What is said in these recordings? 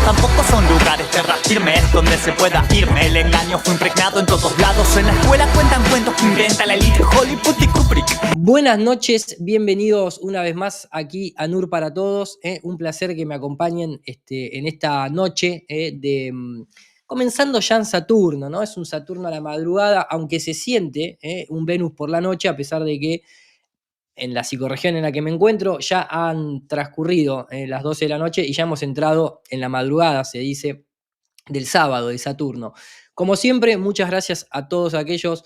tampoco son lugares tierra firmes donde se pueda irme. El engaño fue impregnado en todos lados. En la escuela cuentan cuentos que inventa la elite Hollywood y Kubrick. Buenas noches, bienvenidos una vez más aquí a NUR para Todos. Un placer que me acompañen en esta noche comenzando ya en Saturno, ¿no? Es un Saturno a la madrugada, aunque se siente un Venus por la noche, a pesar de que en la psicorregión en la que me encuentro ya han transcurrido las 12 de la noche y ya hemos entrado en la madrugada, se dice, del sábado de Saturno. Como siempre, muchas gracias a todos aquellos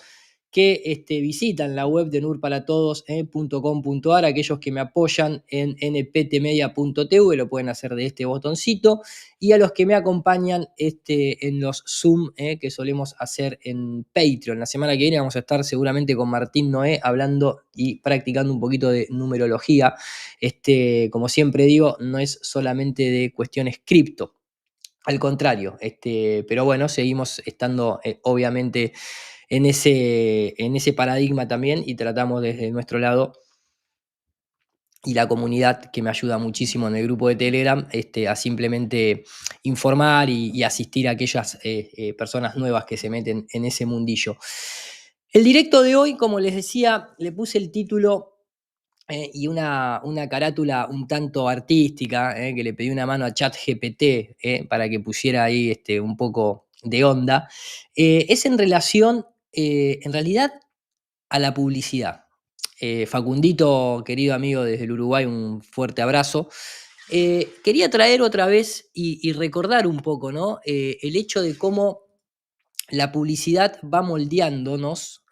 que visitan la web de nurparatodos.com.ar, aquellos que me apoyan en nptmedia.tv, lo pueden hacer de este botoncito, y a los que me acompañan en los Zoom que solemos hacer en Patreon. La semana que viene vamos a estar seguramente con Martín Noé hablando y practicando un poquito de numerología. Como siempre digo, no es solamente de cuestiones cripto. Al contrario, pero bueno, seguimos estando obviamente en ese paradigma también y tratamos desde nuestro lado y la comunidad que me ayuda muchísimo en el grupo de Telegram a simplemente informar y asistir a aquellas personas nuevas que se meten en ese mundillo. El directo de hoy, como les decía, le puse el título y una carátula un tanto artística, que le pedí una mano a ChatGPT para que pusiera ahí un poco de onda, es en relación, en realidad, a la publicidad. Facundito, querido amigo desde el Uruguay, un fuerte abrazo. Quería traer otra vez y recordar un poco, ¿no? El hecho de cómo la publicidad va moldeándonos,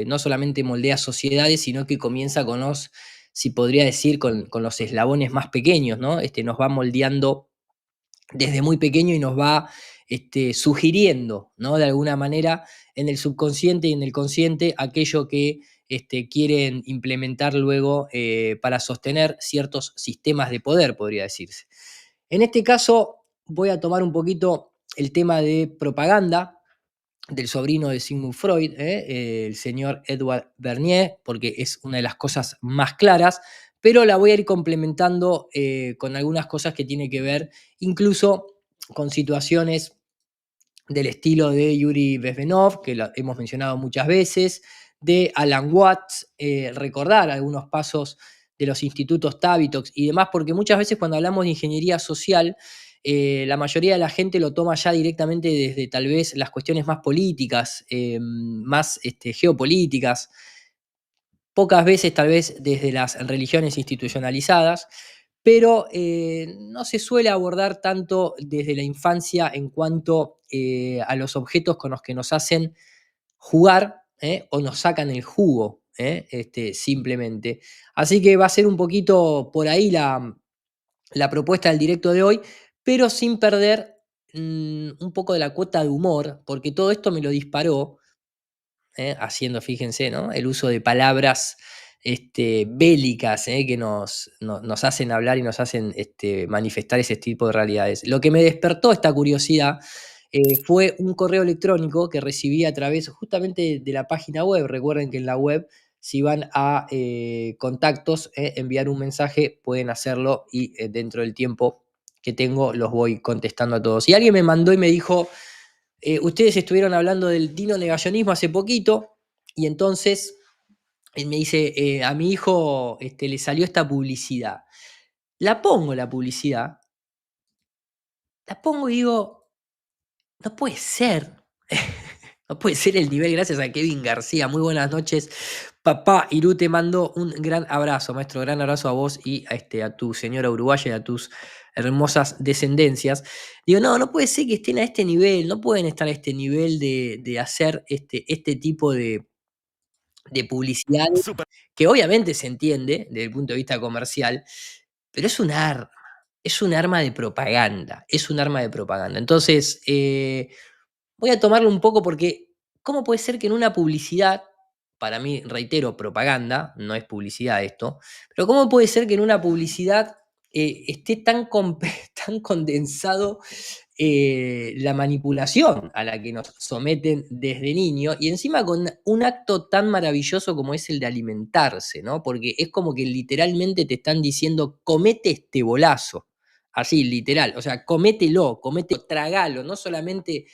no solamente moldea sociedades, sino que comienza con los, si podría decir, con los eslabones más pequeños, ¿no? Nos va moldeando desde muy pequeño y nos va sugiriendo, ¿no? De alguna manera, en el subconsciente y en el consciente, aquello que quieren implementar luego para sostener ciertos sistemas de poder, podría decirse. En este caso, voy a tomar un poquito el tema de propaganda, del sobrino de Sigmund Freud, el señor Edward Bernier, porque es una de las cosas más claras, pero la voy a ir complementando con algunas cosas que tienen que ver incluso con situaciones del estilo de Yuri Bezmenov, que lo hemos mencionado muchas veces, de Alan Watts, recordar algunos pasos de los institutos Tavistock y demás, porque muchas veces cuando hablamos de ingeniería social, la mayoría de la gente lo toma ya directamente desde tal vez las cuestiones más políticas, más geopolíticas, pocas veces tal vez desde las religiones institucionalizadas, pero no se suele abordar tanto desde la infancia en cuanto a los objetos con los que nos hacen jugar o nos sacan el jugo, simplemente. Así que va a ser un poquito por ahí la propuesta del directo de hoy, pero sin perder un poco de la cuota de humor, porque todo esto me lo disparó, haciendo, fíjense, ¿no? El uso de palabras bélicas que nos hacen hablar y nos hacen manifestar ese tipo de realidades. Lo que me despertó esta curiosidad fue un correo electrónico que recibí a través justamente de la página web. Recuerden que en la web, si van a contactos, enviar un mensaje, pueden hacerlo y dentro del tiempo que tengo los voy contestando a todos. Y alguien me mandó y me dijo, ustedes estuvieron hablando del dino negacionismo hace poquito y entonces él me dice, a mi hijo le salió esta publicidad. La pongo la publicidad, la pongo y digo, no puede ser. No puede ser el nivel, gracias a Kevin García. Muy buenas noches, papá. Irú, te mando un gran abrazo, maestro. Gran abrazo a vos y a tu señora uruguaya y a tus hermosas descendencias. Digo, no puede ser que estén a este nivel, no pueden estar a este nivel de hacer este tipo de publicidades, que obviamente se entiende desde el punto de vista comercial, pero es un arma de propaganda, es un arma de propaganda. Entonces, voy a tomarlo un poco porque, ¿cómo puede ser que en una publicidad, para mí, reitero, propaganda, no es publicidad esto, pero cómo puede ser que en una publicidad esté tan condensado la manipulación a la que nos someten desde niño y encima con un acto tan maravilloso como es el de alimentarse, ¿no? Porque es como que literalmente te están diciendo, comete este bolazo, así, literal. O sea, comételo, tragalo. No solamente,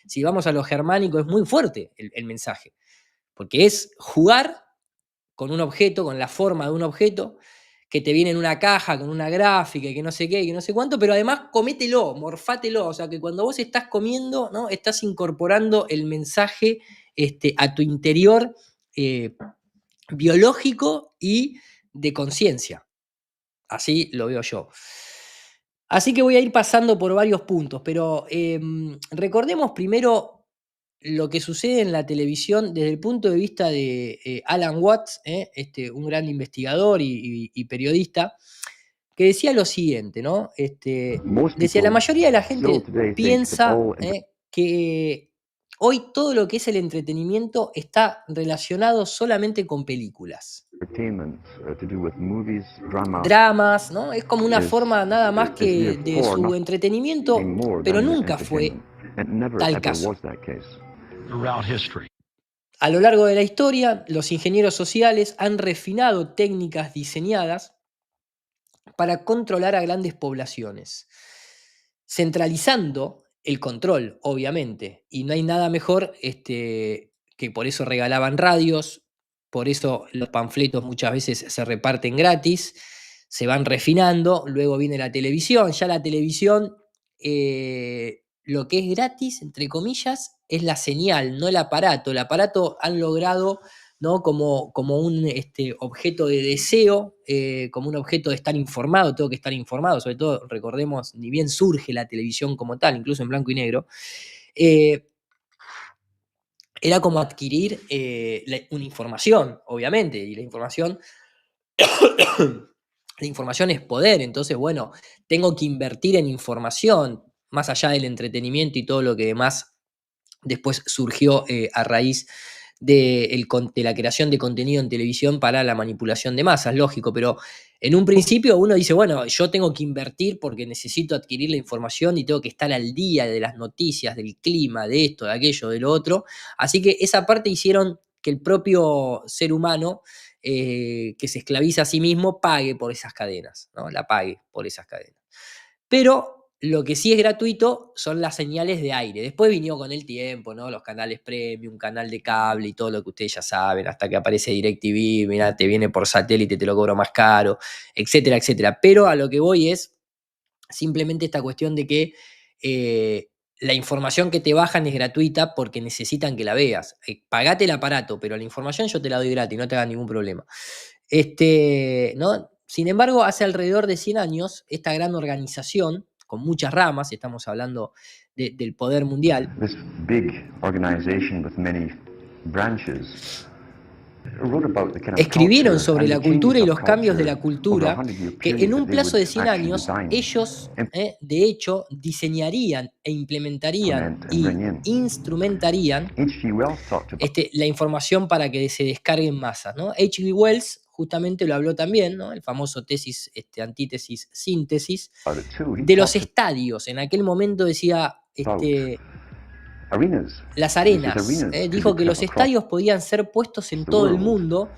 si vamos a lo germánico, es muy fuerte el mensaje. Porque es jugar con un objeto, con la forma de un objeto, que te viene en una caja, con una gráfica, y que no sé qué, y que no sé cuánto, pero además comételo, morfátelo. O sea, que cuando vos estás comiendo, ¿no? Estás incorporando el mensaje a tu interior biológico y de conciencia. Así lo veo yo. Así que voy a ir pasando por varios puntos, pero recordemos primero lo que sucede en la televisión desde el punto de vista de Alan Watts, un gran investigador y periodista, que decía lo siguiente, ¿no? Decía, la mayoría de la gente piensa que hoy todo lo que es el entretenimiento está relacionado solamente con películas. Dramas, ¿no? Es como una forma nada más que de su entretenimiento, pero nunca fue tal caso. A lo largo de la historia, los ingenieros sociales han refinado técnicas diseñadas para controlar a grandes poblaciones, centralizando el control, obviamente, y no hay nada mejor que por eso regalaban radios, por eso los panfletos muchas veces se reparten gratis, se van refinando, luego viene la televisión, ya la televisión, lo que es gratis, entre comillas, es la señal, no el aparato han logrado, ¿no? Como un objeto de deseo, como un objeto de estar informado, tengo que estar informado, sobre todo, recordemos, ni bien surge la televisión como tal, incluso en blanco y negro, era como adquirir una información, obviamente, y la información es poder, entonces, bueno, tengo que invertir en información, más allá del entretenimiento y todo lo que demás después surgió a raíz de la creación de contenido en televisión para la manipulación de masas, lógico, pero en un principio uno dice, bueno, yo tengo que invertir porque necesito adquirir la información y tengo que estar al día de las noticias, del clima, de esto, de aquello, de lo otro, así que esa parte hicieron que el propio ser humano que se esclaviza a sí mismo pague por esas cadenas, ¿no? La pague por esas cadenas. Pero lo que sí es gratuito son las señales de aire. Después vino con el tiempo, ¿no? Los canales premium, canal de cable y todo lo que ustedes ya saben, hasta que aparece DirecTV, mira, te viene por satélite, te lo cobro más caro, etcétera, etcétera. Pero a lo que voy es simplemente esta cuestión de que la información que te bajan es gratuita porque necesitan que la veas. Pagate el aparato, pero la información yo te la doy gratis, no te hagas ningún problema. ¿No? Sin embargo, hace alrededor de 100 años, esta gran organización, con muchas ramas, estamos hablando del poder mundial, escribieron sobre la cultura y los cambios de la cultura que en un plazo de 100 años ellos, de hecho, diseñarían e implementarían y instrumentarían la información para que se descarguen masas, ¿no? H.G. Wells justamente lo habló también, ¿no? El famoso tesis, antítesis, síntesis, de los estadios. En aquel momento decía las arenas. Dijo que los estadios podían ser puestos en todo el mundo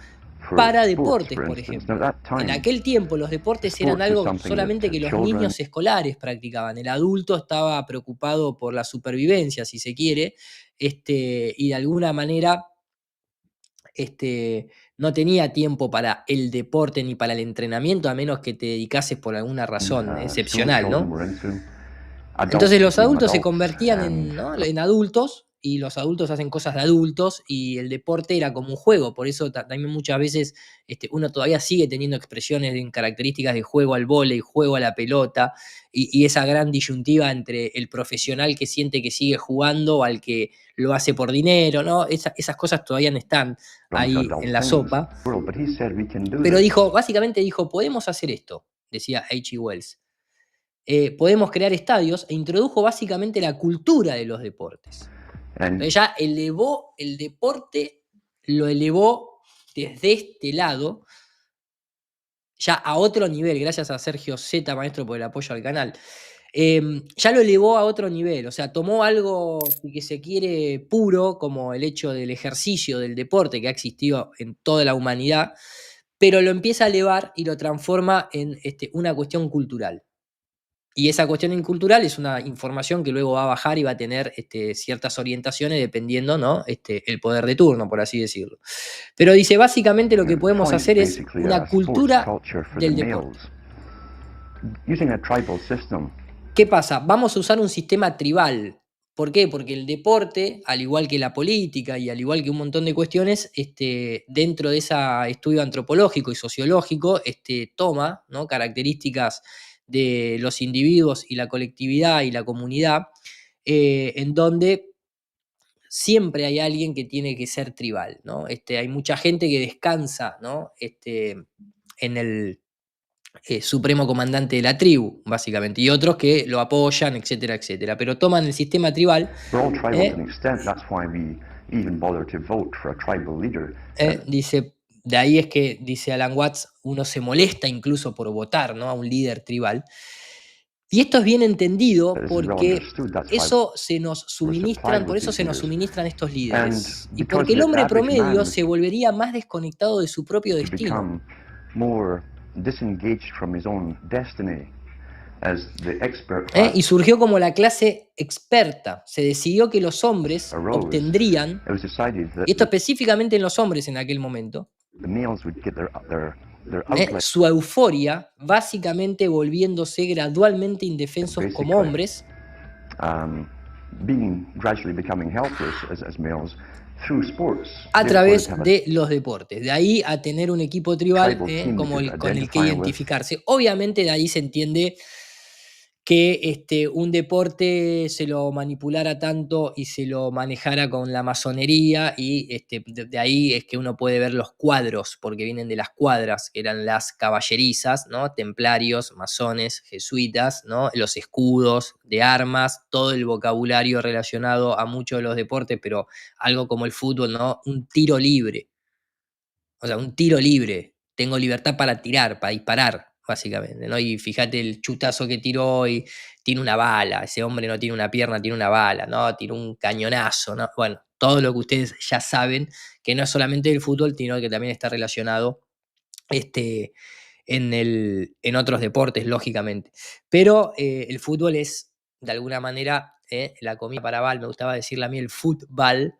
para deportes, por ejemplo. En aquel tiempo los deportes eran algo solamente que los niños escolares practicaban. El adulto estaba preocupado por la supervivencia, si se quiere, y de alguna manera no tenía tiempo para el deporte ni para el entrenamiento, a menos que te dedicases por alguna razón excepcional, ¿no? Entonces los adultos se convertían ¿no? en adultos y los adultos hacen cosas de adultos y el deporte era como un juego, por eso también muchas veces uno todavía sigue teniendo expresiones en características de juego al vóley, juego a la pelota y esa gran disyuntiva entre el profesional que siente que sigue jugando al que lo hace por dinero, ¿no? Esas cosas todavía no están ahí en la sopa. Pero básicamente dijo, podemos hacer esto, decía H.G. Wells. Podemos crear estadios e introdujo básicamente la cultura de los deportes. Entonces ya elevó el deporte, lo elevó desde este lado, ya a otro nivel, gracias a Sergio Z, maestro, por el apoyo al canal. Ya lo elevó a otro nivel, o sea, tomó algo que se quiere puro, como el hecho del ejercicio del deporte que ha existido en toda la humanidad, pero lo empieza a elevar y lo transforma en una cuestión cultural. Y esa cuestión cultural es una información que luego va a bajar y va a tener ciertas orientaciones dependiendo, ¿no? El poder de turno, por así decirlo. Pero dice, básicamente lo que podemos Tribal is hacer es basically una a sports cultura culture for the del deporte. males. Using a tribal system, ¿Qué pasa? Vamos a usar un sistema tribal. ¿Por qué? Porque el deporte, al igual que la política y al igual que un montón de cuestiones, dentro de ese estudio antropológico y sociológico, toma, ¿no?, características de los individuos y la colectividad y la comunidad, en donde siempre hay alguien que tiene que ser tribal, ¿no? Hay mucha gente que descansa, ¿no? En el supremo comandante de la tribu, básicamente, y otros que lo apoyan, etcétera, etcétera. Pero toman el sistema tribal, we're all tribal to ¿eh? an extent. That's why we even bother to vote for a tribal leader. Dice, de ahí es que, dice Alan Watts, uno se molesta incluso por votar, ¿no?, a un líder tribal. Y esto es bien entendido This is well porque understood. That's why eso se nos suministran, supplied por with eso these se nos leaders. suministran estos And líderes. Y because porque el the hombre average promedio man se volvería más desconectado de su propio to destino. become more disengaged from his own destiny as the expert class Y surgió como la clase experta. Se decidió que los hombres arose. obtendrían, It was decided that y esto específicamente en los hombres en aquel momento, the males would get their outlet, su euforia, básicamente volviéndose gradualmente indefensos como basically. hombres, Gradually becoming helpless as males through sports. a Therefore, través they'd have a de los deportes. De ahí a tener un equipo tribal tribal team como they could con el que identify with. identificarse. Obviamente de ahí se entiende que un deporte se lo manipulara tanto y se lo manejara con la masonería, y de ahí es que uno puede ver los cuadros, porque vienen de las cuadras, que eran las caballerizas, ¿no?, templarios, masones, jesuitas, ¿no?, los escudos de armas, todo el vocabulario relacionado a muchos de los deportes, pero algo como el fútbol, ¿no?, un tiro libre. O sea, un tiro libre. Tengo libertad para tirar, para disparar, básicamente, ¿no? Y fíjate el chutazo que tiró y tiene una bala. Ese hombre no tiene una pierna, tiene una bala, ¿no? Tiró un cañonazo, ¿no? Bueno, todo lo que ustedes ya saben, que no es solamente el fútbol, sino que también está relacionado en otros deportes, lógicamente. Pero el fútbol es, de alguna manera, la comida para Val, me gustaba decirle a mí el fútbol,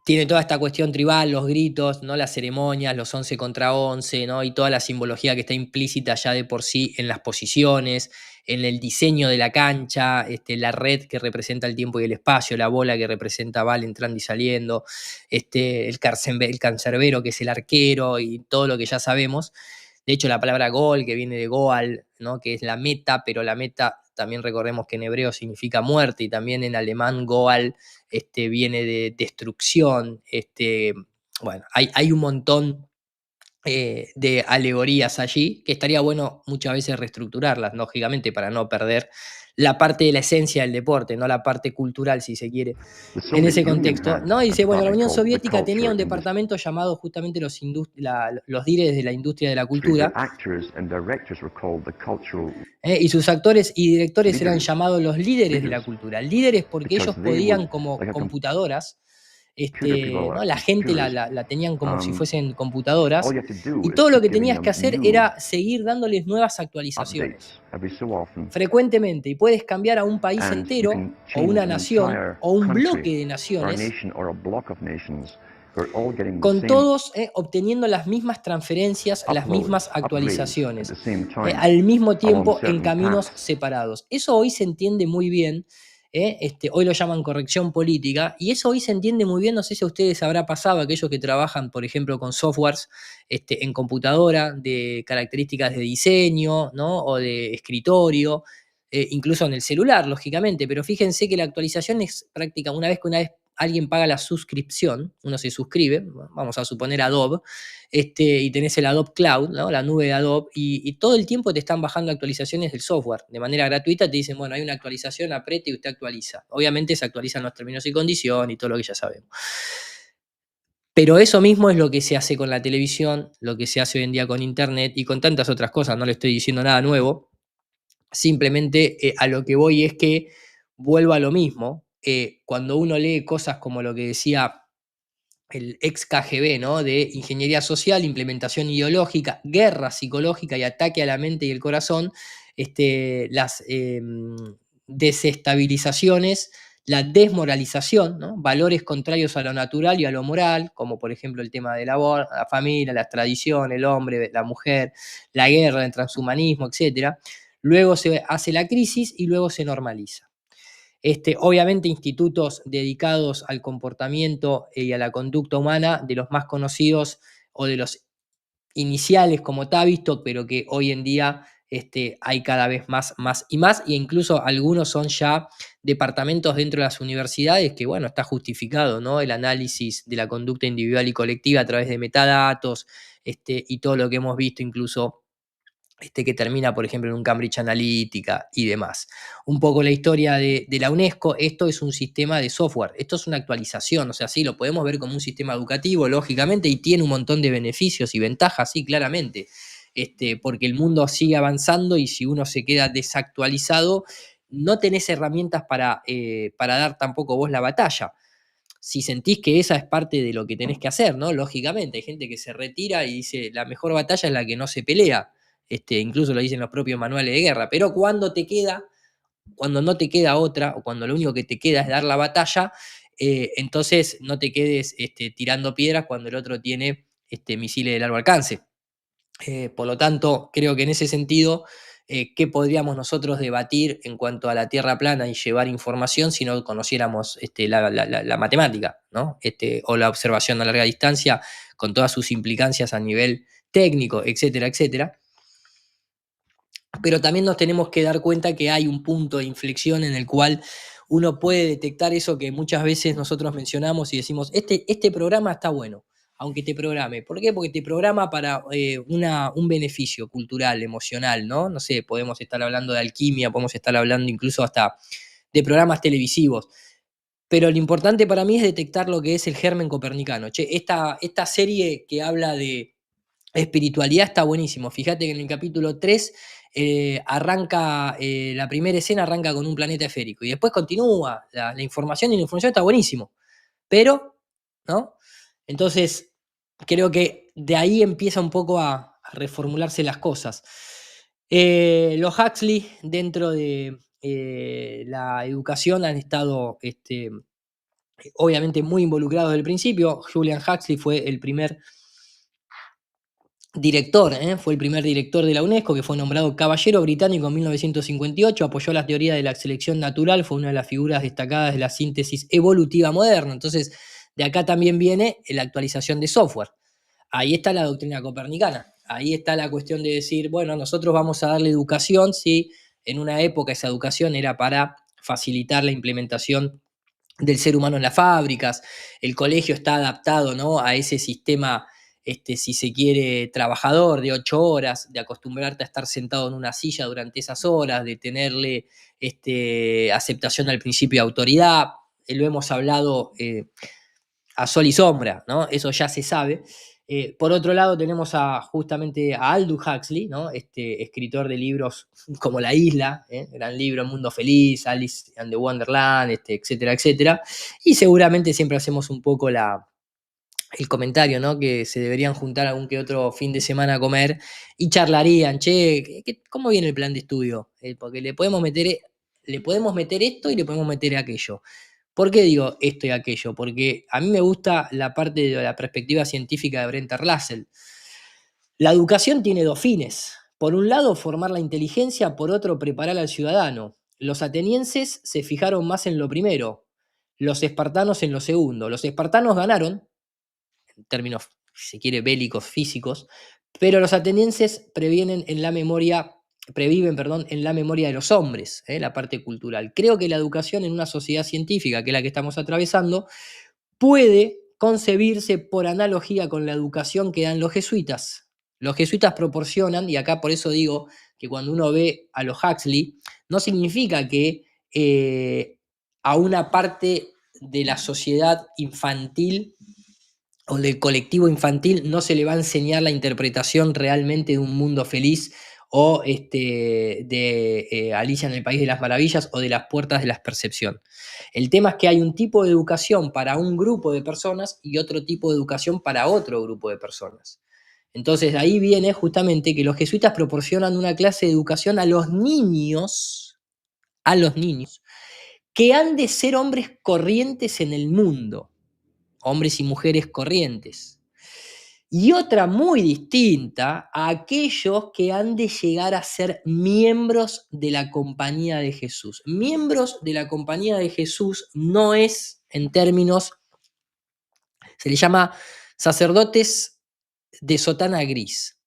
tiene toda esta cuestión tribal, los gritos, ¿no?, las ceremonias, los 11 contra 11, ¿no?, y toda la simbología que está implícita ya de por sí en las posiciones, en el diseño de la cancha, la red que representa el tiempo y el espacio, la bola que representa Val entrando y saliendo, el cancerbero que es el arquero y todo lo que ya sabemos. De hecho, la palabra gol, que viene de goal, ¿no?, que es la meta, pero la meta también recordemos que en hebreo significa muerte, y también en alemán goal viene de destrucción. Bueno, hay un montón de alegorías allí, que estaría bueno muchas veces reestructurarlas, lógicamente, para no perder la parte de la esencia del deporte, no la parte cultural, si se quiere, en ese contexto, ¿no? Y dice, bueno, la Unión Soviética tenía un departamento llamado justamente los líderes de la industria de la cultura, y sus actores y directores eran llamados los líderes de la cultura. Líderes porque ellos podían, como computadoras, ¿no?, la gente la tenían como si fuesen computadoras, y todo lo que tenías que hacer era seguir dándoles nuevas actualizaciones frecuentemente, y puedes cambiar a un país entero, o una nación, o un bloque de naciones, con todos obteniendo las mismas transferencias, las mismas actualizaciones, al mismo tiempo en caminos separados. Eso hoy se entiende muy bien. Hoy lo llaman corrección política, y eso hoy se entiende muy bien. No sé si a ustedes habrá pasado, aquellos que trabajan, por ejemplo, con softwares en computadora, de características de diseño, ¿no?, o de escritorio, incluso en el celular, lógicamente, pero fíjense que la actualización es práctica. Una vez alguien paga la suscripción, uno se suscribe, vamos a suponer Adobe, y tenés el Adobe Cloud, ¿no?, la nube de Adobe, y todo el tiempo te están bajando actualizaciones del software de manera gratuita. Te dicen, bueno, hay una actualización, apriete y usted actualiza. Obviamente se actualizan los términos y condiciones y todo lo que ya sabemos. Pero eso mismo es lo que se hace con la televisión, lo que se hace hoy en día con Internet y con tantas otras cosas. No le estoy diciendo nada nuevo. Simplemente a lo que voy es que vuelvo a lo mismo. Cuando uno lee cosas como lo que decía el ex KGB, ¿no? De ingeniería social, implementación ideológica, guerra psicológica y ataque a la mente y el corazón, las desestabilizaciones, la desmoralización, ¿no? Valores contrarios a lo natural y a lo moral, como por ejemplo el tema del aborto, la familia, las tradiciones, el hombre, la mujer, la guerra, el transhumanismo, etc. Luego se hace la crisis y luego se normaliza. Obviamente institutos dedicados al comportamiento y a la conducta humana, de los más conocidos o de los iniciales como Tavistock, pero que hoy en día hay cada vez más y más, e incluso algunos son ya departamentos dentro de las universidades que, bueno, está justificado, ¿no? El análisis de la conducta individual y colectiva a través de metadatos, y todo lo que hemos visto incluso que termina, por ejemplo, en un Cambridge Analytica y demás. Un poco la historia de la UNESCO: esto es un sistema de software, esto es una actualización, o sea, sí, lo podemos ver como un sistema educativo, lógicamente, y tiene un montón de beneficios y ventajas, sí, claramente, porque el mundo sigue avanzando y si uno se queda desactualizado, no tenés herramientas para dar tampoco vos la batalla. Si sentís que esa es parte de lo que tenés que hacer, ¿no? Lógicamente, hay gente que se retira y dice, la mejor batalla es la que no se pelea. Incluso lo dicen los propios manuales de guerra, pero cuando no te queda otra, o cuando lo único que te queda es dar la batalla, entonces no te quedes tirando piedras cuando el otro tiene misiles de largo alcance. Por lo tanto, creo que en ese sentido, ¿qué podríamos nosotros debatir en cuanto a la Tierra plana y llevar información si no conociéramos la matemática, ¿no? O la observación a larga distancia, con todas sus implicancias a nivel técnico, etcétera, etcétera? Pero también nos tenemos que dar cuenta que hay un punto de inflexión en el cual uno puede detectar eso que muchas veces nosotros mencionamos y decimos, este programa está bueno, aunque te programe. ¿Por qué? Porque te programa para un beneficio cultural, emocional, ¿no? No sé, podemos estar hablando de alquimia, podemos estar hablando incluso hasta de programas televisivos. Pero lo importante para mí es detectar lo que es el germen copernicano. Che, esta serie que habla de espiritualidad está buenísimo. Fíjate que en el capítulo 3 arranca, la primera escena arranca con un planeta esférico y después continúa la información, y la información está buenísimo. Pero, ¿no? Entonces, creo que de ahí empieza un poco a reformularse las cosas. Los Huxley dentro de la educación han estado obviamente muy involucrados desde el principio. Julian Huxley fue el primer director, fue el primer director de la UNESCO, que fue nombrado caballero británico en 1958, apoyó la teoría de la selección natural, fue una de las figuras destacadas de la síntesis evolutiva moderna. Entonces, de acá también viene la actualización de software. Ahí está la doctrina copernicana, ahí está la cuestión de decir, bueno, nosotros vamos a darle educación, si en una época esa educación era para facilitar la implementación del ser humano en las fábricas, el colegio está adaptado, ¿no?, a ese sistema, si se quiere, trabajador de 8 horas, de acostumbrarte a estar sentado en una silla durante esas horas, de tenerle aceptación al principio de autoridad. Lo hemos hablado a sol y sombra, ¿no? Eso ya se sabe. Por otro lado tenemos justamente a Aldous Huxley, ¿no? Escritor de libros como La Isla, gran libro, El Mundo Feliz, Alice and the Wonderland, etcétera, etcétera. Y seguramente siempre hacemos un poco el comentario, ¿no?, que se deberían juntar algún que otro fin de semana a comer y charlarían, che, ¿cómo viene el plan de estudio? Porque le podemos meter esto y le podemos meter aquello. ¿Por qué digo esto y aquello? Porque a mí me gusta la parte de la perspectiva científica de Brent Russell. La educación tiene dos fines. Por un lado, formar la inteligencia, por otro, preparar al ciudadano. Los atenienses se fijaron más en lo primero, los espartanos en lo segundo. Los espartanos ganaron, en términos, si se quiere, bélicos, físicos, pero los atenienses previven en la memoria de los hombres, la parte cultural. Creo que la educación en una sociedad científica, que es la que estamos atravesando, puede concebirse por analogía con la educación que dan los jesuitas. Los jesuitas proporcionan, y acá por eso digo que cuando uno ve a los Huxley, no significa que a una parte de la sociedad infantil o del colectivo infantil no se le va a enseñar la interpretación realmente de un mundo feliz o de Alicia en el País de las Maravillas o de Las Puertas de la Percepción. El tema es que hay un tipo de educación para un grupo de personas y otro tipo de educación para otro grupo de personas. Entonces ahí viene justamente que los jesuitas proporcionan una clase de educación a los niños, que han de ser hombres corrientes en el mundo, hombres y mujeres corrientes. Y otra muy distinta a aquellos que han de llegar a ser miembros de la compañía de Jesús. Miembros de la compañía de Jesús no es en términos, se le llama sacerdotes de sotana gris.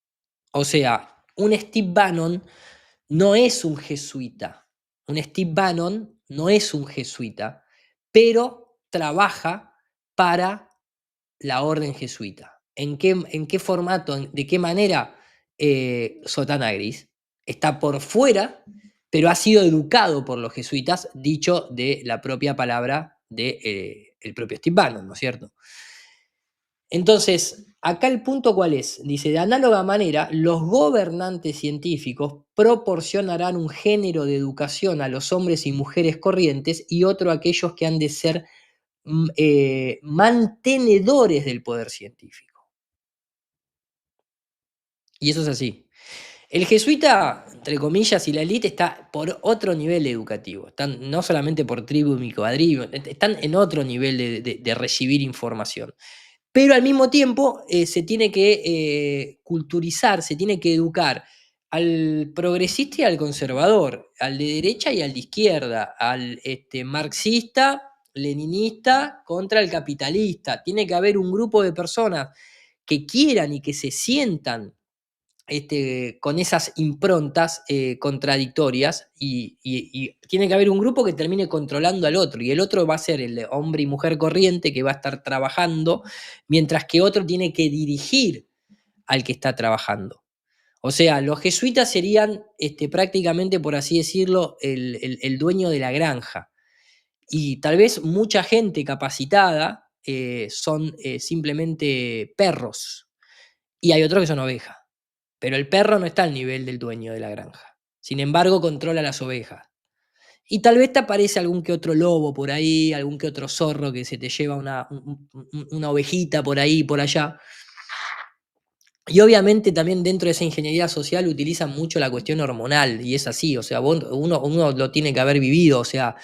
O sea, un Steve Bannon no es un jesuita. Un Steve Bannon no es un jesuita, pero trabaja para la orden jesuita. ¿En qué formato, de qué manera sotana gris? Está por fuera, pero ha sido educado por los jesuitas, dicho de la propia palabra de, el propio Steve Bannon, ¿no es cierto? Entonces, acá el punto cuál es. Dice, de análoga manera, los gobernantes científicos proporcionarán un género de educación a los hombres y mujeres corrientes y otro a aquellos que han de ser mantenedores del poder científico. Y eso es así. El jesuita, entre comillas, y la élite está por otro nivel educativo. Están no solamente por tribu y cuadribu, están en otro nivel de recibir información. Pero al mismo tiempo se tiene que culturizar, se tiene que educar al progresista y al conservador, al de derecha y al de izquierda, al marxista, leninista contra el capitalista. Tiene que haber un grupo de personas que quieran y que se sientan con esas improntas contradictorias y tiene que haber un grupo que termine controlando al otro y el otro va a ser el hombre y mujer corriente que va a estar trabajando, mientras que otro tiene que dirigir al que está trabajando. O sea, los jesuitas serían prácticamente, por así decirlo, el dueño de la granja. Y tal vez mucha gente capacitada son simplemente perros y hay otros que son ovejas. Pero el perro no está al nivel del dueño de la granja. Sin embargo, controla las ovejas. Y tal vez te aparece algún que otro lobo por ahí, algún que otro zorro que se te lleva una ovejita por ahí y por allá. Y obviamente también dentro de esa ingeniería social utilizan mucho la cuestión hormonal, y es así, o sea, uno lo tiene que haber vivido, o sea,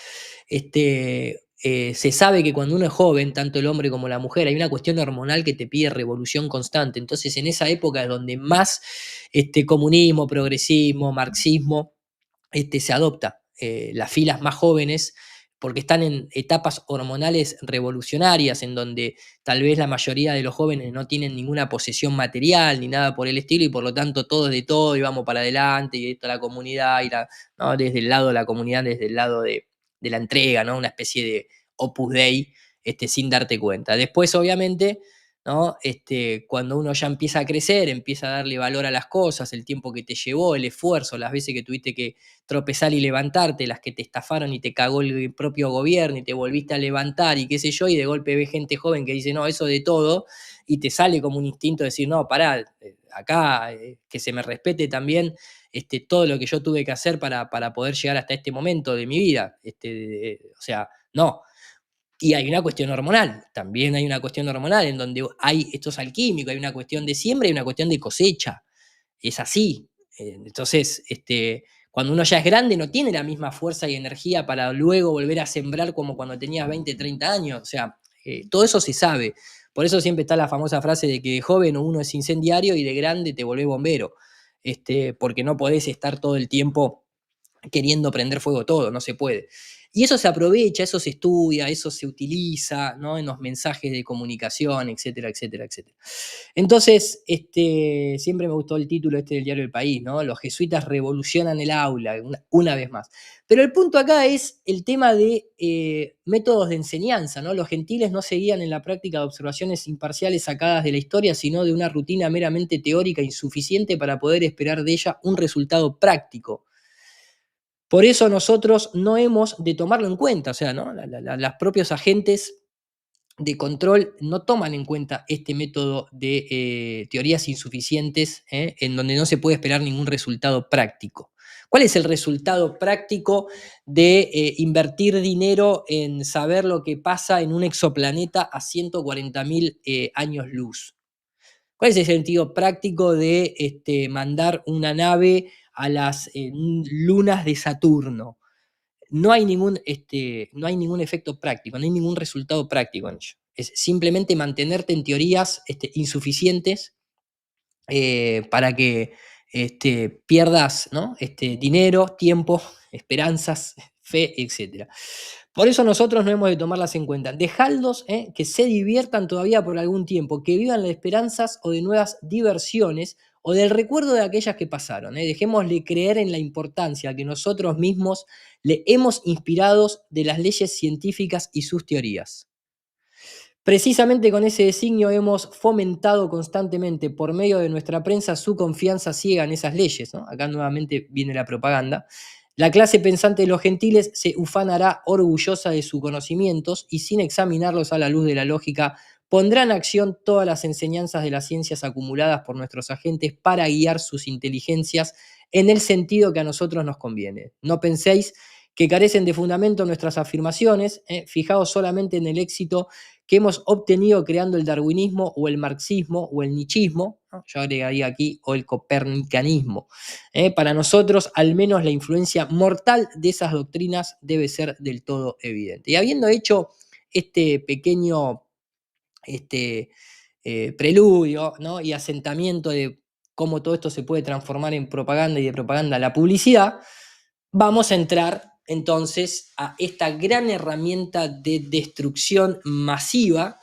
se sabe que cuando uno es joven, tanto el hombre como la mujer, hay una cuestión hormonal que te pide revolución constante. Entonces, en esa época es donde más comunismo, progresismo, marxismo se adopta. Las filas más jóvenes, porque están en etapas hormonales revolucionarias, en donde tal vez la mayoría de los jóvenes no tienen ninguna posesión material ni nada por el estilo, y por lo tanto todo es de todo y vamos para adelante, y esto la comunidad, ¿no? Desde el lado de la comunidad, desde el lado de la entrega, ¿no? Una especie de opus dei, sin darte cuenta. Después, obviamente, ¿no? Cuando uno ya empieza a crecer, empieza a darle valor a las cosas, el tiempo que te llevó, el esfuerzo, las veces que tuviste que tropezar y levantarte, las que te estafaron y te cagó el propio gobierno y te volviste a levantar y qué sé yo, y de golpe ves gente joven que dice, no, eso de todo, y te sale como un instinto de decir, no, pará, acá que se me respete también todo lo que yo tuve que hacer para poder llegar hasta este momento de mi vida. O sea, no. Y hay una cuestión hormonal, también hay una cuestión hormonal en donde esto es alquímico, hay una cuestión de siembra y una cuestión de cosecha. Es así. Entonces, cuando uno ya es grande no tiene la misma fuerza y energía para luego volver a sembrar como cuando tenías 20, 30 años. O sea, todo eso se sabe. Por eso siempre está la famosa frase de que de joven uno es incendiario y de grande te volvés bombero. Porque no podés estar todo el tiempo queriendo prender fuego todo, no se puede. Y eso se aprovecha, eso se estudia, eso se utiliza, ¿no? En los mensajes de comunicación, etcétera, etcétera, etcétera. Entonces, siempre me gustó el título del diario El País, ¿no? Los jesuitas revolucionan el aula, una vez más. Pero el punto acá es el tema de métodos de enseñanza, ¿no? Los gentiles no seguían en la práctica de observaciones imparciales sacadas de la historia, sino de una rutina meramente teórica insuficiente para poder esperar de ella un resultado práctico. Por eso nosotros no hemos de tomarlo en cuenta, o sea, ¿no? Los propios agentes de control no toman en cuenta este método de teorías insuficientes, en donde no se puede esperar ningún resultado práctico. ¿Cuál es el resultado práctico de invertir dinero en saber lo que pasa en un exoplaneta a 140.000 años luz? ¿Cuál es el sentido práctico de mandar una nave a las lunas de Saturno? No hay ningún efecto práctico, no hay ningún resultado práctico en ello. Es simplemente mantenerte en teorías insuficientes para que pierdas, ¿no? Dinero, tiempo, esperanzas, fe, etc. Por eso nosotros no hemos de tomarlas en cuenta. Dejadlos que se diviertan todavía por algún tiempo, que vivan de esperanzas o de nuevas diversiones o del recuerdo de aquellas que pasaron. Dejémosle creer en la importancia que nosotros mismos le hemos inspirado de las leyes científicas y sus teorías. Precisamente con ese designio hemos fomentado constantemente por medio de nuestra prensa su confianza ciega en esas leyes, ¿no? Acá nuevamente viene la propaganda. La clase pensante de los gentiles se ufanará orgullosa de sus conocimientos y sin examinarlos a la luz de la lógica pondrá en acción todas las enseñanzas de las ciencias acumuladas por nuestros agentes para guiar sus inteligencias en el sentido que a nosotros nos conviene. No penséis que carecen de fundamento nuestras afirmaciones, fijaos solamente en el éxito que hemos obtenido creando el darwinismo o el marxismo o el nichismo, ¿no? Yo agregaría aquí, o el copernicanismo. Para nosotros, al menos la influencia mortal de esas doctrinas debe ser del todo evidente. Y habiendo hecho este pequeño preludio, ¿no? Y asentamiento de cómo todo esto se puede transformar en propaganda y de propaganda la publicidad, vamos a entrar entonces a esta gran herramienta de destrucción masiva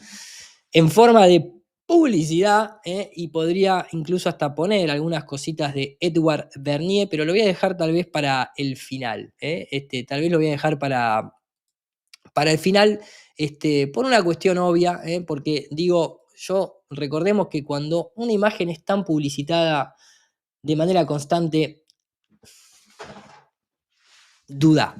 en forma de publicidad, y podría incluso hasta poner algunas cositas de Edward Bernier, pero lo voy a dejar tal vez para el final. Tal vez lo voy a dejar para el final, por una cuestión obvia, porque digo, recordemos que cuando una imagen es tan publicitada de manera constante, duda.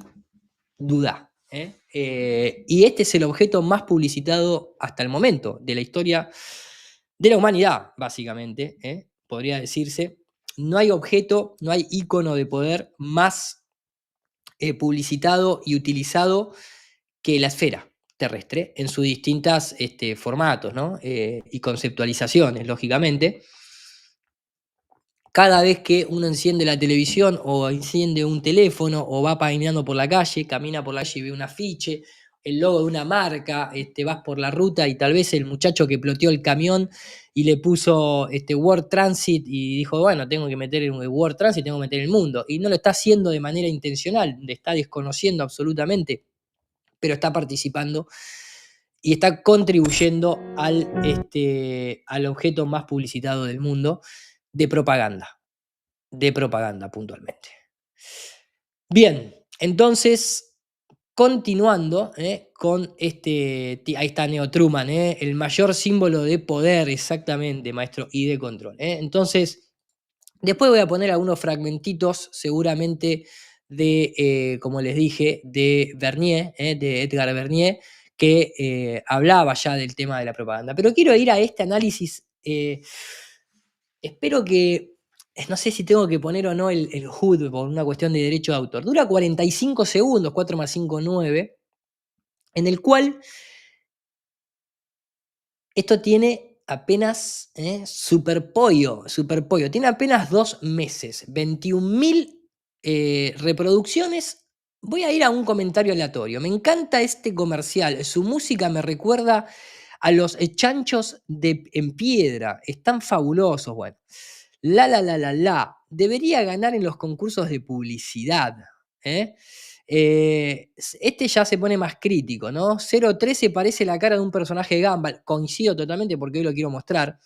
Y este es el objeto más publicitado hasta el momento de la historia de la humanidad, básicamente, podría decirse. No hay objeto, no hay ícono de poder más publicitado y utilizado que la esfera terrestre en sus distintos formatos, ¿no? Y conceptualizaciones, lógicamente. Cada vez que uno enciende la televisión o enciende un teléfono o va caminando por la calle, camina por la calle y ve un afiche, el logo de una marca, vas por la ruta y tal vez el muchacho que ploteó el camión y le puso World Transit y dijo, bueno, tengo que meter el World Transit, tengo que meter el mundo. Y no lo está haciendo de manera intencional, le está desconociendo absolutamente, pero está participando y está contribuyendo al objeto más publicitado del mundo de propaganda puntualmente. Bien, entonces, continuando con ahí está Neo Truman, el mayor símbolo de poder, exactamente, maestro, y de control. Entonces, después voy a poner algunos fragmentitos, seguramente, de, como les dije, de Bernier, de Edgar Bernier, que hablaba ya del tema de la propaganda. Pero quiero ir a este análisis, espero que, no sé si tengo que poner o no el HUD por una cuestión de derecho de autor. Dura 45 segundos, 4 más 5, 9, en el cual esto tiene apenas, superpollo, tiene apenas 2 meses, 21.000 reproducciones. Voy a ir a un comentario aleatorio. Me encanta este comercial, su música me recuerda a los chanchos en piedra, están fabulosos, bueno. Debería ganar en los concursos de publicidad. Este ya se pone más crítico, ¿no? 013 parece la cara de un personaje de Gumball. Coincido totalmente porque hoy lo quiero mostrar.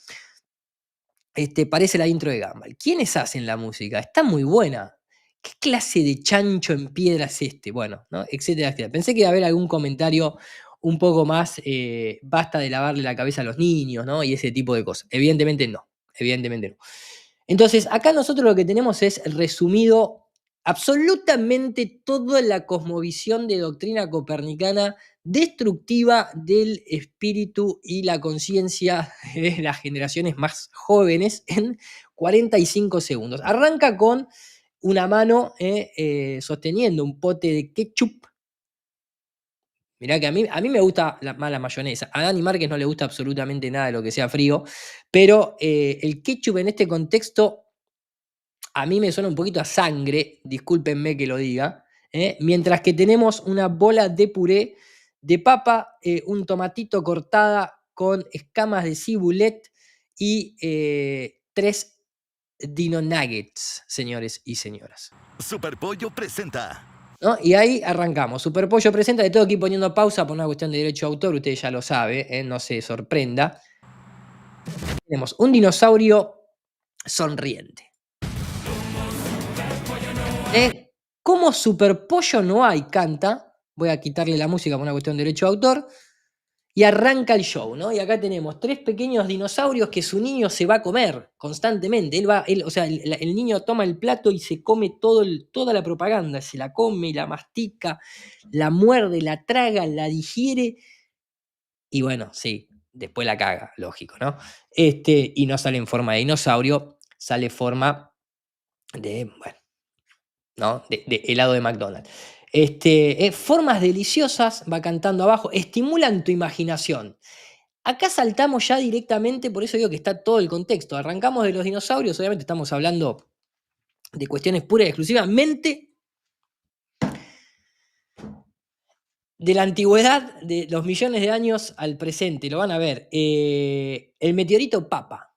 Parece la intro de Gumball. ¿Quiénes hacen la música? Está muy buena. ¿Qué clase de chancho en piedra es este? Bueno, ¿no? Etcétera, etcétera. Pensé que iba a haber algún comentario un poco más, basta de lavarle la cabeza a los niños, ¿no? Y ese tipo de cosas. Evidentemente no. Entonces, acá nosotros lo que tenemos es resumido absolutamente toda la cosmovisión de doctrina copernicana destructiva del espíritu y la conciencia de las generaciones más jóvenes en 45 segundos. Arranca con una mano sosteniendo un pote de ketchup. Mirá que a mí me gusta más la mayonesa. A Dani Márquez no le gusta absolutamente nada de lo que sea frío, pero el ketchup en este contexto a mí me suena un poquito a sangre, discúlpenme que lo diga, mientras que tenemos una bola de puré de papa, un tomatito cortada con escamas de cibulet y 3 Dino Nuggets, señores y señoras. Superpollo presenta. ¿No? Y ahí arrancamos. Superpollo presenta, le tengo que ir poniendo pausa por una cuestión de derecho de autor, usted ya lo sabe, no se sorprenda. Tenemos un dinosaurio sonriente. Como Superpollo no hay, canta. Voy a quitarle la música por una cuestión de derecho de autor. Y arranca el show, ¿no? Y acá tenemos 3 pequeños dinosaurios que su niño se va a comer constantemente. El niño toma el plato y se come toda la propaganda. Se la come, la mastica, la muerde, la traga, la digiere. Y bueno, sí, después la caga, lógico, ¿no? Y no sale en forma de dinosaurio, sale forma de, bueno, ¿no? De helado de McDonald's. Formas deliciosas, va cantando abajo, estimulan tu imaginación. Acá saltamos ya directamente, por eso digo que está todo el contexto. Arrancamos de los dinosaurios, obviamente estamos hablando de cuestiones pura y exclusivamente de la antigüedad, de los millones de años al presente. Lo van a ver. El meteorito Papa.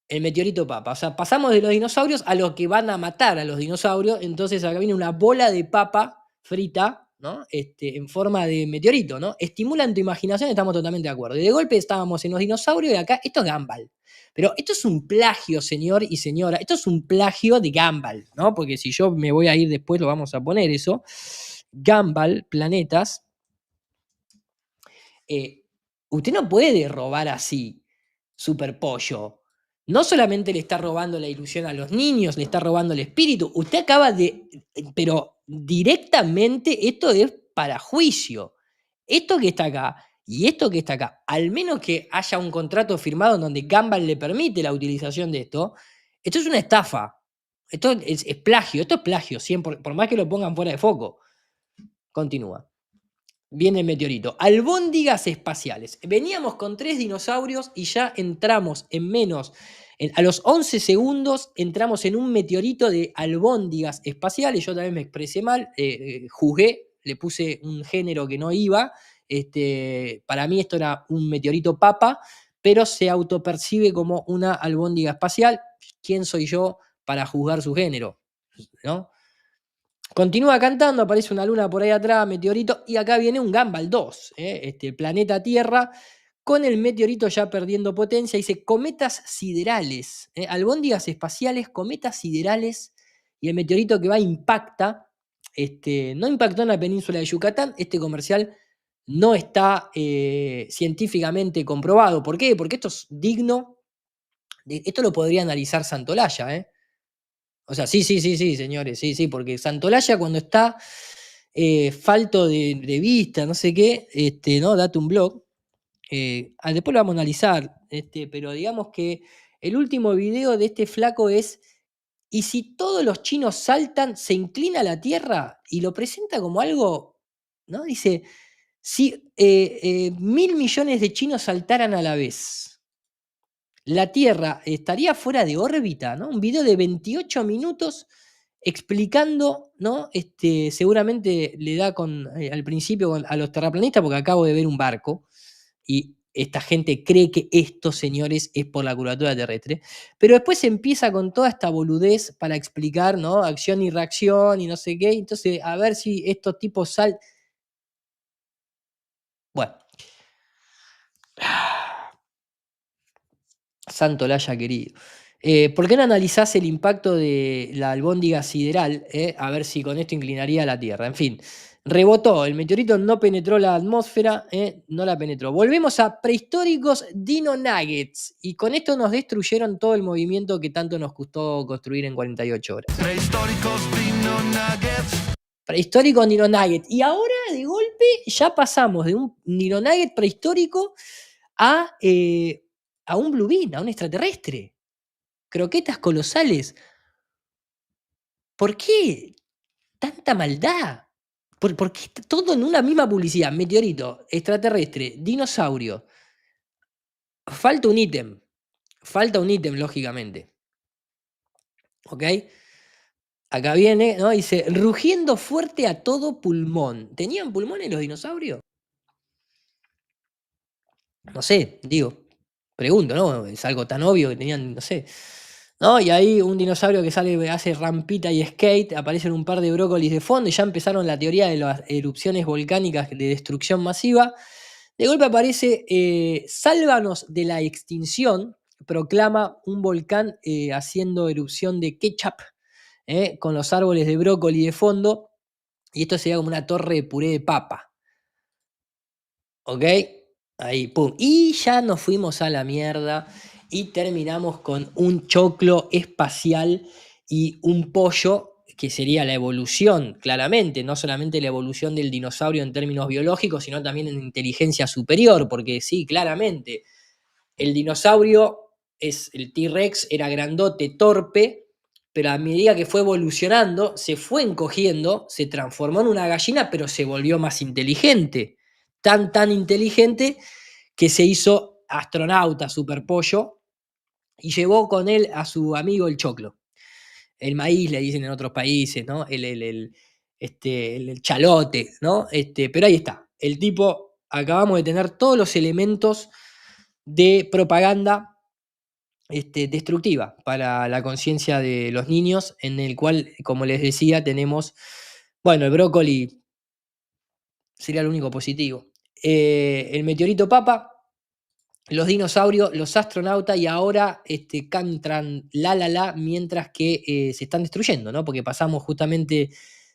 El meteorito Papa. O sea, pasamos de los dinosaurios a los que van a matar a los dinosaurios. Entonces acá viene una bola de papa frita, ¿no? En forma de meteorito, ¿no? Estimulan tu imaginación, estamos totalmente de acuerdo. Y de golpe estábamos en los dinosaurios y acá, esto es Gumball. Pero esto es un plagio, señor y señora. Esto es un plagio de Gumball, ¿no? Porque si yo me voy a ir después, lo vamos a poner eso. Gumball, planetas. Usted no puede robar así, Superpollo. No solamente le está robando la ilusión a los niños, le está robando el espíritu. Usted acaba de. Pero directamente esto es para juicio. Esto que está acá y esto que está acá, al menos que haya un contrato firmado en donde Gumball le permite la utilización de esto es una estafa. Esto es plagio, esto es plagio, por más que lo pongan fuera de foco. Continúa. Viene el meteorito. Albóndigas espaciales. Veníamos con 3 dinosaurios y ya entramos a los 11 segundos entramos en un meteorito de albóndigas espaciales. Yo también me expresé mal, juzgué, le puse un género que no iba. Para mí esto era un meteorito Papa, pero se autopercibe como una albóndiga espacial. ¿Quién soy yo para juzgar su género? ¿No? Continúa cantando, aparece una luna por ahí atrás, meteorito, y acá viene un Gumball 2, planeta Tierra, con el meteorito ya perdiendo potencia, dice cometas siderales, albóndigas espaciales, cometas siderales, y el meteorito que va impacta, no impactó en la península de Yucatán, este comercial no está científicamente comprobado. ¿Por qué? Porque esto es digno, esto lo podría analizar Santolaya, O sea, sí, señores, sí, porque Santolaya cuando está falto de vista, no sé qué, ¿no? Date un blog. Después lo vamos a analizar, pero digamos que el último video de este flaco es, ¿y si todos los chinos saltan, se inclina la Tierra? Y lo presenta como algo, ¿no? Dice, si 1.000 millones de chinos saltaran a la vez, la Tierra estaría fuera de órbita, ¿no? Un video de 28 minutos explicando, ¿no? Seguramente le da al principio a los terraplanistas, porque acabo de ver un barco, y esta gente cree que esto, señores, es por la curvatura terrestre, pero después empieza con toda esta boludez para explicar, ¿no? Acción y reacción y no sé qué, entonces a ver si estos tipos Bueno. Santolaya querido. ¿Por qué no analizás el impacto de la albóndiga sideral? A ver si con esto inclinaría la Tierra. En fin, rebotó, el meteorito no penetró la atmósfera, no la penetró. Volvemos a prehistóricos Dino Nuggets. Y con esto nos destruyeron todo el movimiento que tanto nos costó construir en 48 horas. Prehistóricos Dino Nuggets. Prehistórico Dino Nugget. Y ahora, de golpe, ya pasamos de un Dino Nugget prehistórico a un Blue Bean, a un extraterrestre. Croquetas colosales. ¿Por qué tanta maldad? ¿Por qué todo en una misma publicidad? Meteorito, extraterrestre, dinosaurio. Falta un ítem. Falta un ítem, lógicamente. ¿Ok? Acá viene, ¿no? Dice, rugiendo fuerte a todo pulmón. ¿Tenían pulmones los dinosaurios? No sé, digo, pregunto, ¿no? Es algo tan obvio que tenían, no sé. ¿No? Y ahí un dinosaurio que sale, hace rampita y skate, aparecen un par de brócolis de fondo y ya empezaron la teoría de las erupciones volcánicas de destrucción masiva. De golpe aparece Sálvanos de la extinción, proclama un volcán haciendo erupción de ketchup con los árboles de brócoli de fondo, y esto sería como una torre de puré de papa. ¿Ok? Ahí, pum. Y ya nos fuimos a la mierda y terminamos con un choclo espacial y un pollo, que sería la evolución, claramente, no solamente la evolución del dinosaurio en términos biológicos, sino también en inteligencia superior, porque sí, claramente, el dinosaurio, el T-Rex, era grandote, torpe, pero a medida que fue evolucionando, se fue encogiendo, se transformó en una gallina, pero se volvió más inteligente. Tan inteligente que se hizo astronauta, superpollo, y llevó con él a su amigo el choclo. El maíz, le dicen en otros países, ¿no? El chalote, ¿no? Pero ahí está. El tipo, acabamos de tener todos los elementos de propaganda destructiva para la conciencia de los niños, en el cual, como les decía, tenemos, bueno, el brócoli sería lo único positivo. El meteorito papa, los dinosaurios, los astronautas, y ahora cantan la, mientras que se están destruyendo, ¿no? Porque pasamos justamente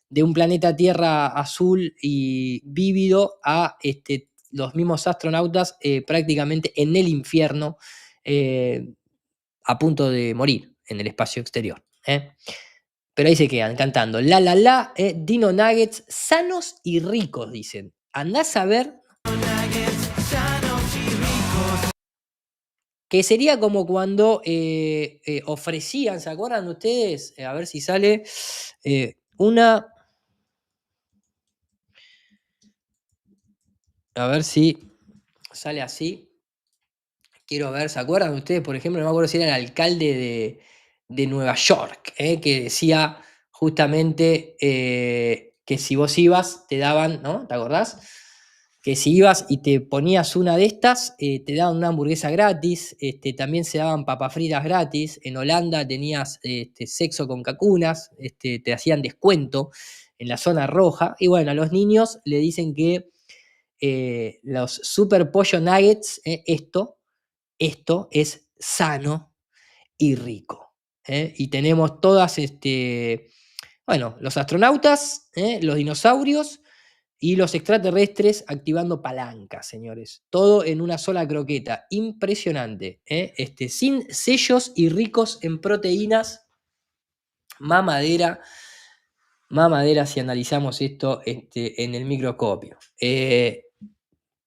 de un planeta Tierra azul y vívido a los mismos astronautas prácticamente en el infierno, a punto de morir en el espacio exterior. Pero ahí se quedan cantando Dino Nuggets, sanos y ricos, dicen. Andás a ver. Que sería como cuando ofrecían, ¿se acuerdan ustedes? A ver si sale una. A ver si sale así. Quiero ver, ¿se acuerdan ustedes? Por ejemplo, no me acuerdo si era el alcalde de Nueva York, que decía justamente que si vos ibas, te daban, ¿no? ¿Te acordás? Que si ibas y te ponías una de estas, te daban una hamburguesa gratis, también se daban papas fritas gratis. En Holanda tenías sexo con cacunas, te hacían descuento en la zona roja. Y bueno, a los niños le dicen que los super pollo nuggets, esto es sano y rico. Y tenemos todas, bueno, los astronautas, los dinosaurios y los extraterrestres activando palancas, señores. Todo en una sola croqueta. Impresionante. Sin sellos y ricos en proteínas. Mamadera si analizamos esto en el microscopio.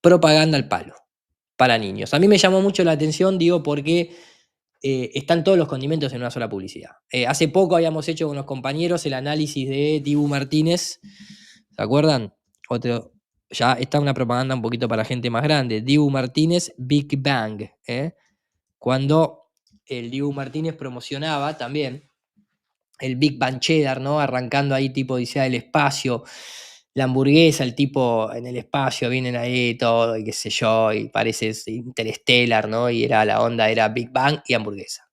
Propaganda al palo para niños. A mí me llamó mucho la atención, digo, porque están todos los condimentos en una sola publicidad. Hace poco habíamos hecho con los compañeros el análisis de Dibu Martínez. ¿Se acuerdan? Ya está una propaganda un poquito para gente más grande. Dibu Martínez, Big Bang. Cuando el Dibu Martínez promocionaba también el Big Bang Cheddar, ¿no? Arrancando ahí tipo Odisea del Espacio. La hamburguesa, el tipo en el espacio, vienen ahí todo, y qué sé yo, y parece Interstellar, ¿no? Y la onda era Big Bang y hamburguesa.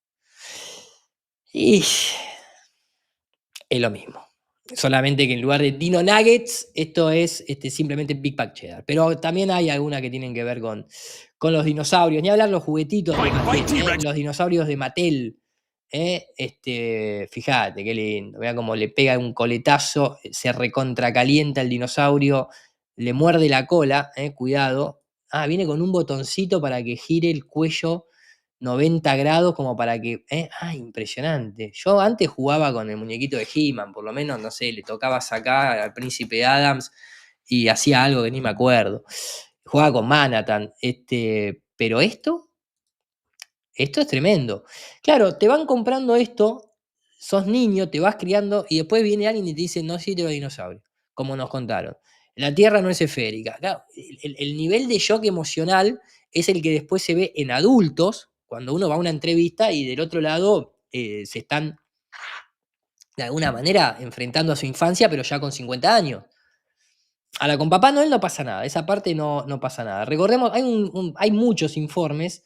Y es lo mismo. Solamente que en lugar de Dino Nuggets, esto es simplemente Big Bang Cheddar. Pero también hay algunas que tienen que ver con los dinosaurios. Ni hablar los juguetitos de Mattel, los dinosaurios de Mattel. Fíjate, qué lindo. Vea cómo le pega un coletazo, se recontracalienta el dinosaurio, le muerde la cola, cuidado. Ah, viene con un botoncito para que gire el cuello 90 grados, como para que. Impresionante. Yo antes jugaba con el muñequito de He-Man, por lo menos, no sé, le tocaba sacar al príncipe Adams y hacía algo que ni me acuerdo. Jugaba con Manhattan, pero esto es tremendo. Claro, te van comprando esto, sos niño, te vas criando y después viene alguien y te dice, no existe los dinosaurios, como nos contaron. La Tierra no es esférica. Claro, el nivel de shock emocional es el que después se ve en adultos, cuando uno va a una entrevista y del otro lado se están, de alguna manera, enfrentando a su infancia, pero ya con 50 años. Ahora, con Papá Noel no pasa nada, esa parte no pasa nada. Recordemos, hay muchos informes,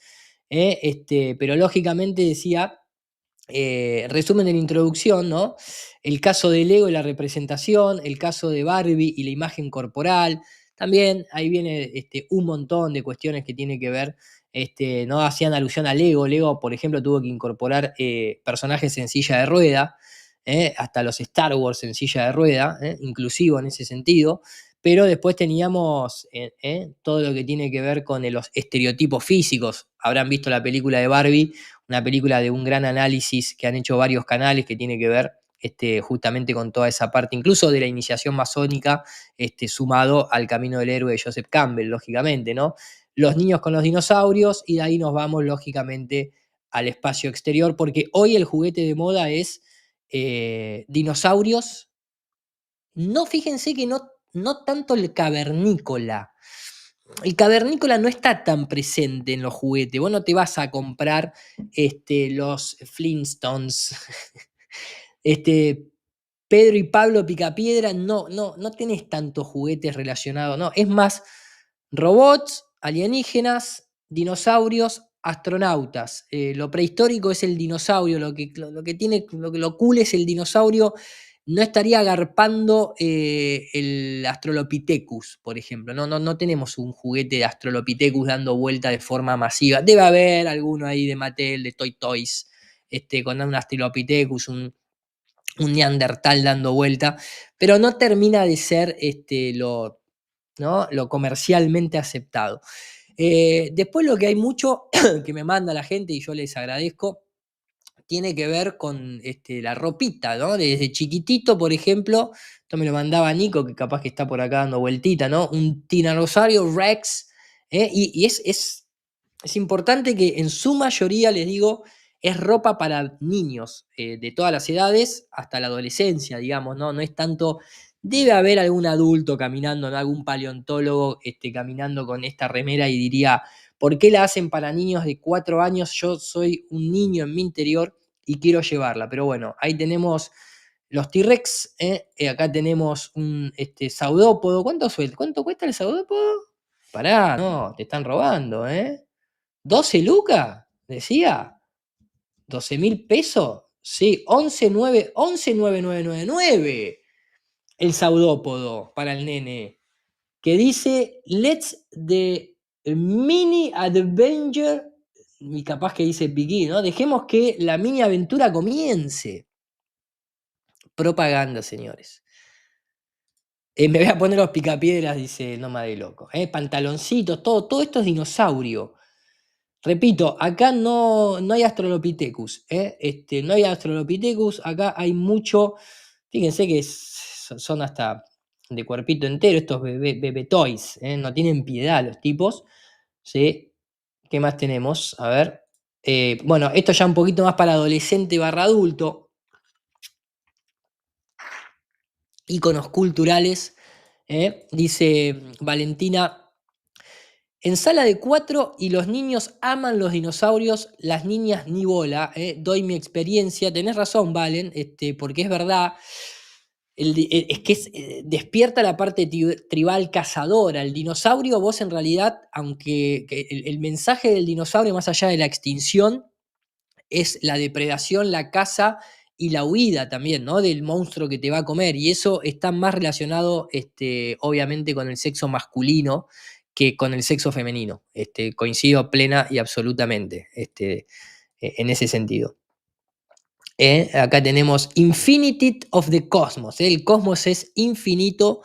pero lógicamente decía, resumen de la introducción, ¿no? El caso del ego y la representación, el caso de Barbie y la imagen corporal. También ahí viene un montón de cuestiones que tiene que ver, no hacían alusión al ego. El ego, por ejemplo, tuvo que incorporar personajes en silla de rueda, hasta los Star Wars en silla de rueda, inclusivo en ese sentido. Pero después teníamos todo lo que tiene que ver con los estereotipos físicos. Habrán visto la película de Barbie, una película de un gran análisis que han hecho varios canales que tiene que ver justamente con toda esa parte, incluso de la iniciación masónica, sumado al camino del héroe de Joseph Campbell, lógicamente, ¿no? Los niños con los dinosaurios, y de ahí nos vamos, lógicamente, al espacio exterior, porque hoy el juguete de moda es dinosaurios. No, fíjense que no tanto el cavernícola. El cavernícola no está tan presente en los juguetes. Vos no te vas a comprar los Flintstones. Pedro y Pablo Picapiedra, no tenés tantos juguetes relacionados. No, es más robots, alienígenas, dinosaurios, astronautas. Lo prehistórico es el dinosaurio, lo que cool es el dinosaurio. No estaría agarpando el Australopithecus, por ejemplo. No tenemos un juguete de Australopithecus dando vuelta de forma masiva. Debe haber alguno ahí de Mattel, de Toy Toys, con un Australopithecus, un Neandertal dando vuelta, pero no termina de ser lo comercialmente aceptado. Después lo que hay mucho que me manda la gente y yo les agradezco, tiene que ver con la ropita, ¿no? Desde chiquitito, por ejemplo, esto me lo mandaba Nico, que capaz que está por acá dando vueltita, ¿no? Un tiranosaurio Rex, y es importante que en su mayoría, les digo, es ropa para niños de todas las edades hasta la adolescencia, digamos, ¿no? No es tanto. Debe haber algún adulto caminando, ¿no? Algún paleontólogo caminando con esta remera y diría, ¿por qué la hacen para niños de 4 años? Yo soy un niño en mi interior y quiero llevarla. Pero bueno, ahí tenemos los T-Rex, acá tenemos un saudópodo. ¿Cuánto cuesta el saudópodo? Pará, no, te están robando, ¿eh? ¿12 lucas? Decía. ¿12.000 pesos? Sí, 11.999 el saudópodo para el nene. Que dice, let's the mini adventure, y capaz que dice begin, ¿no? Dejemos que la mini aventura comience. Propaganda, señores. Me voy a poner los picapiedras, dice Noma de Loco. Pantaloncitos, todo esto es dinosaurio. Repito, acá no hay Australopithecus. No hay Australopithecus, acá hay mucho. Fíjense que son hasta de cuerpito entero estos bebé toys. No tienen piedad los tipos. ¿Sí? ¿Qué más tenemos? A ver. Bueno, esto ya un poquito más para adolescente / adulto. Íconos culturales. Dice Valentina. En sala de 4 y los niños aman los dinosaurios, las niñas ni bola, doy mi experiencia. Tenés razón, Valen, porque es verdad, es que despierta la parte tribal cazadora. El dinosaurio, vos en realidad, aunque el mensaje del dinosaurio, más allá de la extinción, es la depredación, la caza y la huida también, ¿no? Del monstruo que te va a comer. Y eso está más relacionado, obviamente, con el sexo masculino que con el sexo femenino. Coincido plena y absolutamente en ese sentido. Acá tenemos Infinity of the Cosmos. El cosmos es infinito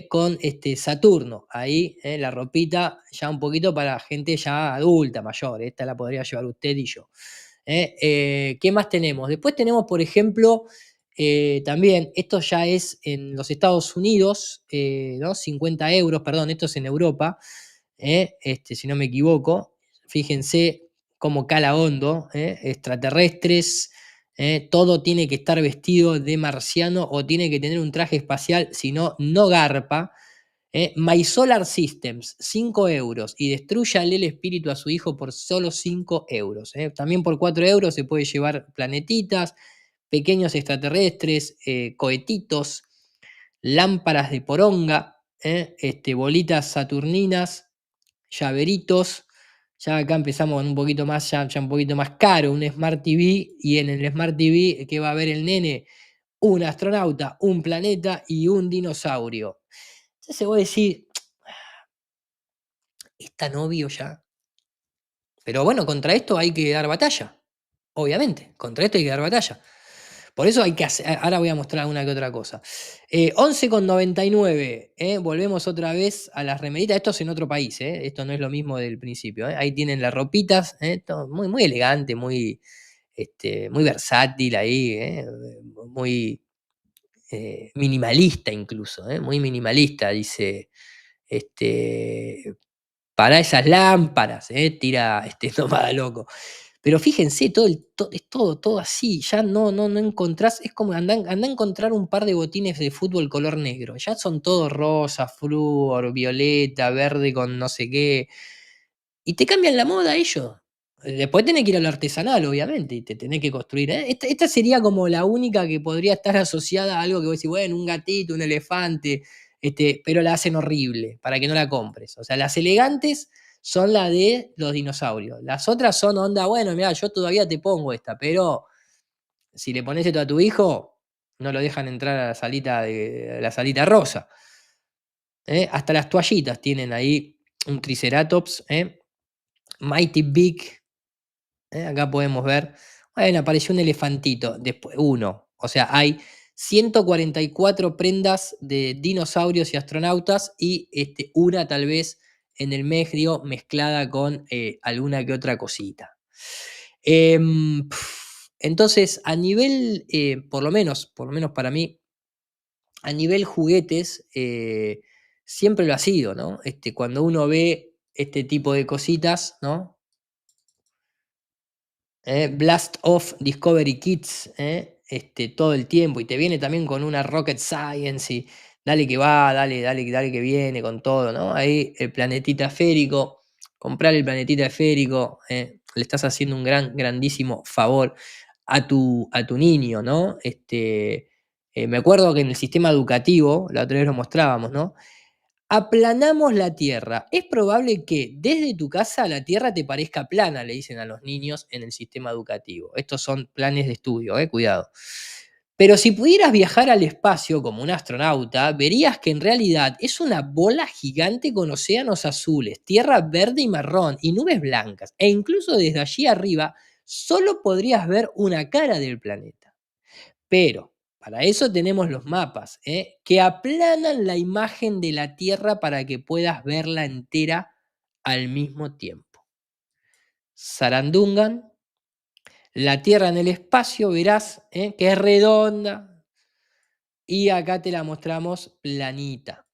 con Saturno. Ahí la ropita ya un poquito para gente ya adulta, mayor. Esta la podría llevar usted y yo. ¿Qué más tenemos? Después tenemos, por ejemplo, también, esto ya es en los Estados Unidos, ¿no? 50 euros, perdón, esto es en Europa, si no me equivoco. Fíjense cómo cala hondo, extraterrestres, todo tiene que estar vestido de marciano o tiene que tener un traje espacial, si no, no garpa. My Solar Systems, 5 euros. Y destrúyale el espíritu a su hijo por solo 5 euros. También por 4 euros se puede llevar planetitas, pequeños extraterrestres, cohetitos, lámparas de poronga, bolitas saturninas, llaveritos. Ya acá empezamos con un poquito más, ya un poquito más caro, un Smart TV. Y en el Smart TV, ¿qué va a ver el nene? Un astronauta, un planeta y un dinosaurio. Entonces vos decís, es tan obvio ya. Pero bueno, contra esto hay que dar batalla. Obviamente, contra esto hay que dar batalla. Por eso hay que hacer. Ahora voy a mostrar una que otra cosa. 11,99. Volvemos otra vez a las remeritas. Esto es en otro país. Esto no es lo mismo del principio. Ahí tienen las ropitas. Todo muy, muy elegante, muy, muy versátil ahí. Muy minimalista incluso. Muy minimalista, dice. Para esas lámparas, tira Nómada Loco. Pero fíjense, es todo así, ya no encontrás, es como andá a encontrar un par de botines de fútbol color negro, ya son todos rosa, flúor, violeta, verde con no sé qué, y te cambian la moda ellos. Después tenés que ir a lo artesanal, obviamente, y te tenés que construir. Esta sería como la única que podría estar asociada a algo que vos decís, bueno, un gatito, un elefante, pero la hacen horrible, para que no la compres. O sea, las elegantes son la de los dinosaurios. Las otras son onda, bueno, mira, yo todavía te pongo esta, pero si le pones esto a tu hijo, no lo dejan entrar a la salita rosa. Hasta las toallitas tienen ahí un Triceratops, Mighty Big. Acá podemos ver, bueno, apareció un elefantito, después uno. O sea, hay 144 prendas de dinosaurios y astronautas y una tal vez en el medio mezclada con alguna que otra cosita. Entonces, a nivel, por lo menos para mí, a nivel juguetes, siempre lo ha sido, ¿no? Cuando uno ve este tipo de cositas, ¿no? Blast Off Discovery Kids, todo el tiempo, y te viene también con una Rocket Science y dale que va, dale que viene con todo, ¿no? Ahí el planetita esférico, comprar el planetita esférico, le estás haciendo un grandísimo favor a tu niño, ¿no? Me acuerdo que en el sistema educativo, la otra vez lo mostrábamos, ¿no? Aplanamos la Tierra. Es probable que desde tu casa la Tierra te parezca plana, le dicen a los niños en el sistema educativo. Estos son planes de estudio, cuidado. Pero si pudieras viajar al espacio como un astronauta, verías que en realidad es una bola gigante con océanos azules, tierra verde y marrón y nubes blancas. E incluso desde allí arriba solo podrías ver una cara del planeta. Pero para eso tenemos los mapas, que aplanan la imagen de la Tierra para que puedas verla entera al mismo tiempo. Sarandungan, la Tierra en el espacio, verás que es redonda. Y acá te la mostramos planita.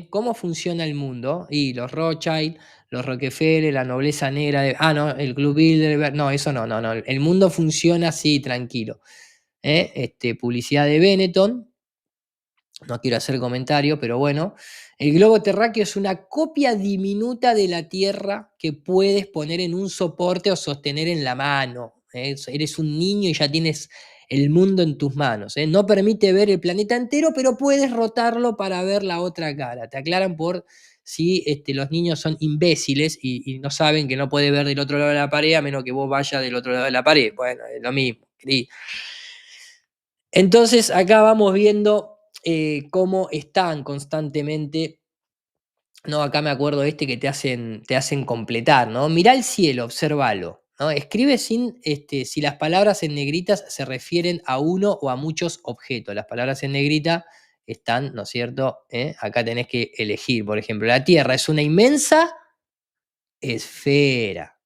¿Cómo funciona el mundo? Y los Rothschild, los Rockefeller, la nobleza negra. No, el Club Bilderberg. No, eso no. El mundo funciona así, tranquilo. Publicidad de Benetton. No quiero hacer comentario, pero bueno. El globo terráqueo es una copia diminuta de la Tierra que puedes poner en un soporte o sostener en la mano. Eres un niño y ya tienes el mundo en tus manos. No permite ver el planeta entero, pero puedes rotarlo para ver la otra cara. Te aclaran por si los niños son imbéciles y no saben que no puede ver del otro lado de la pared a menos que vos vayas del otro lado de la pared. Bueno, es lo mismo. Entonces acá vamos viendo cómo están constantemente, ¿no? Acá me acuerdo que te hacen completar, ¿no? Mirá el cielo, observalo. ¿no? Escribe sin, si las palabras en negritas se refieren a uno o a muchos objetos. Las palabras en negrita están, ¿no es cierto? Acá tenés que elegir, por ejemplo, la Tierra es una inmensa esfera.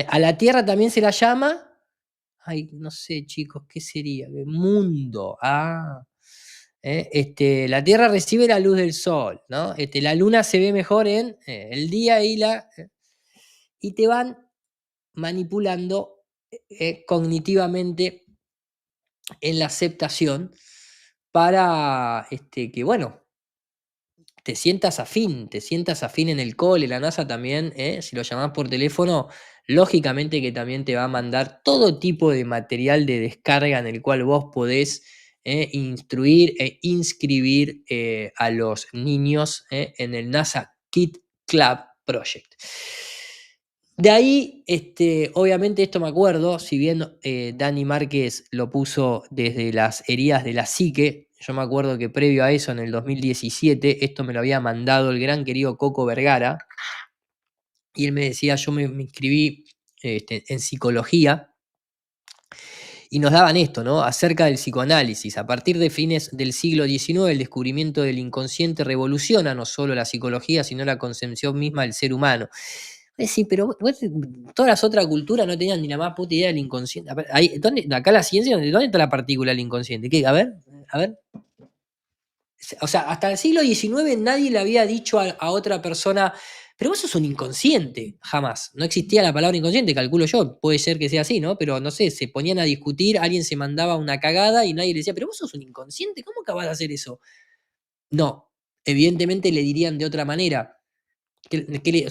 A la Tierra también se la llama, ay, no sé, chicos, ¿qué sería? Mundo. La Tierra recibe la luz del Sol, ¿no? La Luna se ve mejor en el día y te van manipulando cognitivamente en la aceptación para que, bueno, te sientas afín en el cole. La NASA también, si lo llamás por teléfono, lógicamente que también te va a mandar todo tipo de material de descarga en el cual vos podés instruir e inscribir a los niños en el NASA Kid Club Project. De ahí, obviamente esto me acuerdo, si bien Dani Márquez lo puso desde las heridas de la psique, yo me acuerdo que previo a eso, en el 2017, esto me lo había mandado el gran querido Coco Vergara, y él me decía, yo me inscribí en psicología, y nos daban esto, ¿no? Acerca del psicoanálisis. A partir de fines del siglo XIX, el descubrimiento del inconsciente revoluciona no solo la psicología, sino la concepción misma del ser humano. Sí, pero todas las otras culturas no tenían ni la más puta idea del inconsciente. A ver, acá la ciencia, ¿dónde está la partícula del inconsciente? ¿Qué? A ver. O sea, hasta el siglo XIX nadie le había dicho a otra persona, pero vos sos un inconsciente. Jamás. No existía la palabra inconsciente, calculo yo. Puede ser que sea así, ¿no? Pero no sé, se ponían a discutir, alguien se mandaba una cagada y nadie le decía, pero vos sos un inconsciente, ¿cómo acabás de hacer eso? No, evidentemente le dirían de otra manera.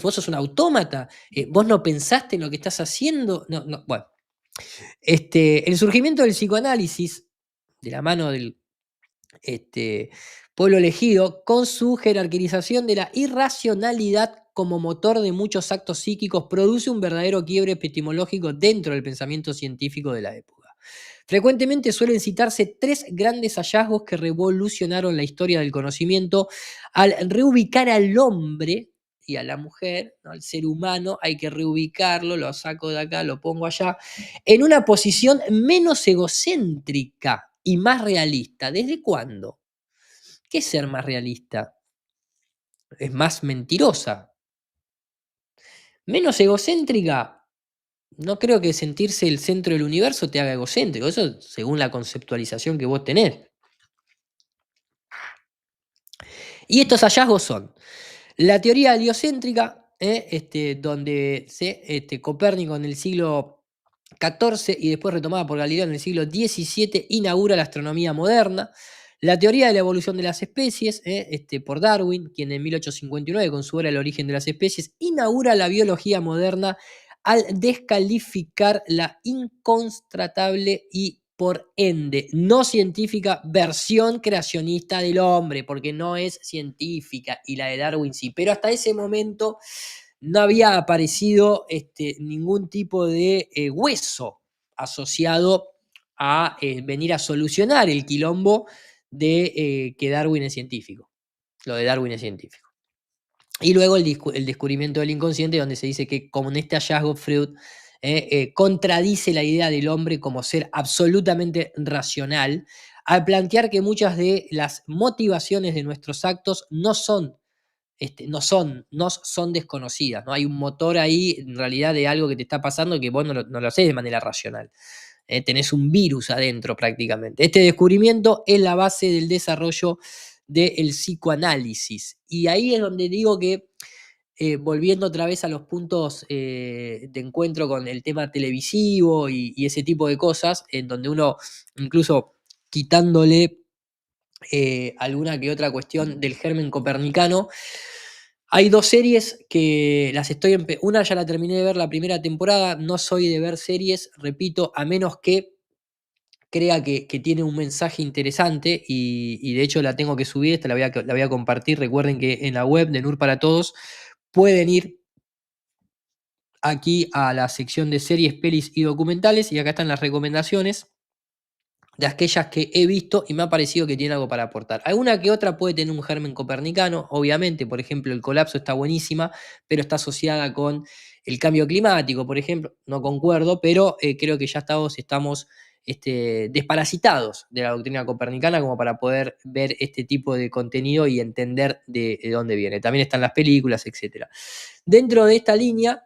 Vos sos un autómata, vos no pensaste en lo que estás haciendo. No, no, bueno. El surgimiento del psicoanálisis, de la mano del pueblo elegido, con su jerarquización de la irracionalidad como motor de muchos actos psíquicos, produce un verdadero quiebre epistemológico dentro del pensamiento científico de la época. Frecuentemente suelen citarse 3 grandes hallazgos que revolucionaron la historia del conocimiento al reubicar al hombre y a la mujer, ¿no? Al ser humano, hay que reubicarlo, lo saco de acá, lo pongo allá, en una posición menos egocéntrica y más realista. ¿Desde cuándo? ¿Qué es ser más realista? Es más mentirosa. Menos egocéntrica. No creo que sentirse el centro del universo te haga egocéntrico. Eso según la conceptualización que vos tenés. Y estos hallazgos son la teoría heliocéntrica, donde Copérnico en el siglo XIV y después retomada por Galileo en el siglo XVII inaugura la astronomía moderna. La teoría de la evolución de las especies, por Darwin, quien en 1859 con su obra El origen de las especies inaugura la biología moderna al descalificar la inconstatable y por ende no científica versión creacionista del hombre, porque no es científica, y la de Darwin sí. Pero hasta ese momento no había aparecido ningún tipo de hueso asociado a venir a solucionar el quilombo de que Darwin es científico. Lo de Darwin es científico. Y luego el descubrimiento del inconsciente, donde se dice que con este hallazgo Freud contradice la idea del hombre como ser absolutamente racional, al plantear que muchas de las motivaciones de nuestros actos no son desconocidas, ¿no? Hay un motor ahí, en realidad, de algo que te está pasando que vos no lo haces de manera racional. Tenés un virus adentro prácticamente. Este descubrimiento es la base del desarrollo del psicoanálisis. Y ahí es donde digo que, volviendo otra vez a los puntos de encuentro con el tema televisivo y ese tipo de cosas, en donde uno, incluso quitándole alguna que otra cuestión del germen copernicano, hay 2 series que las estoy... Una ya la terminé de ver la primera temporada, no soy de ver series, repito, a menos que crea que tiene un mensaje interesante y de hecho la tengo que subir, la voy a compartir. Recuerden que en la web de NUR para Todos pueden ir aquí a la sección de series, pelis y documentales y acá están las recomendaciones. de aquellas que he visto y me ha parecido que tiene algo para aportar. Alguna que otra puede tener un germen copernicano, obviamente, por ejemplo, el colapso está buenísima, pero está asociada con el cambio climático, por ejemplo, no concuerdo, pero creo que ya estamos desparasitados de la doctrina copernicana como para poder ver este tipo de contenido y entender de dónde viene. También están las películas, etc. Dentro de esta línea,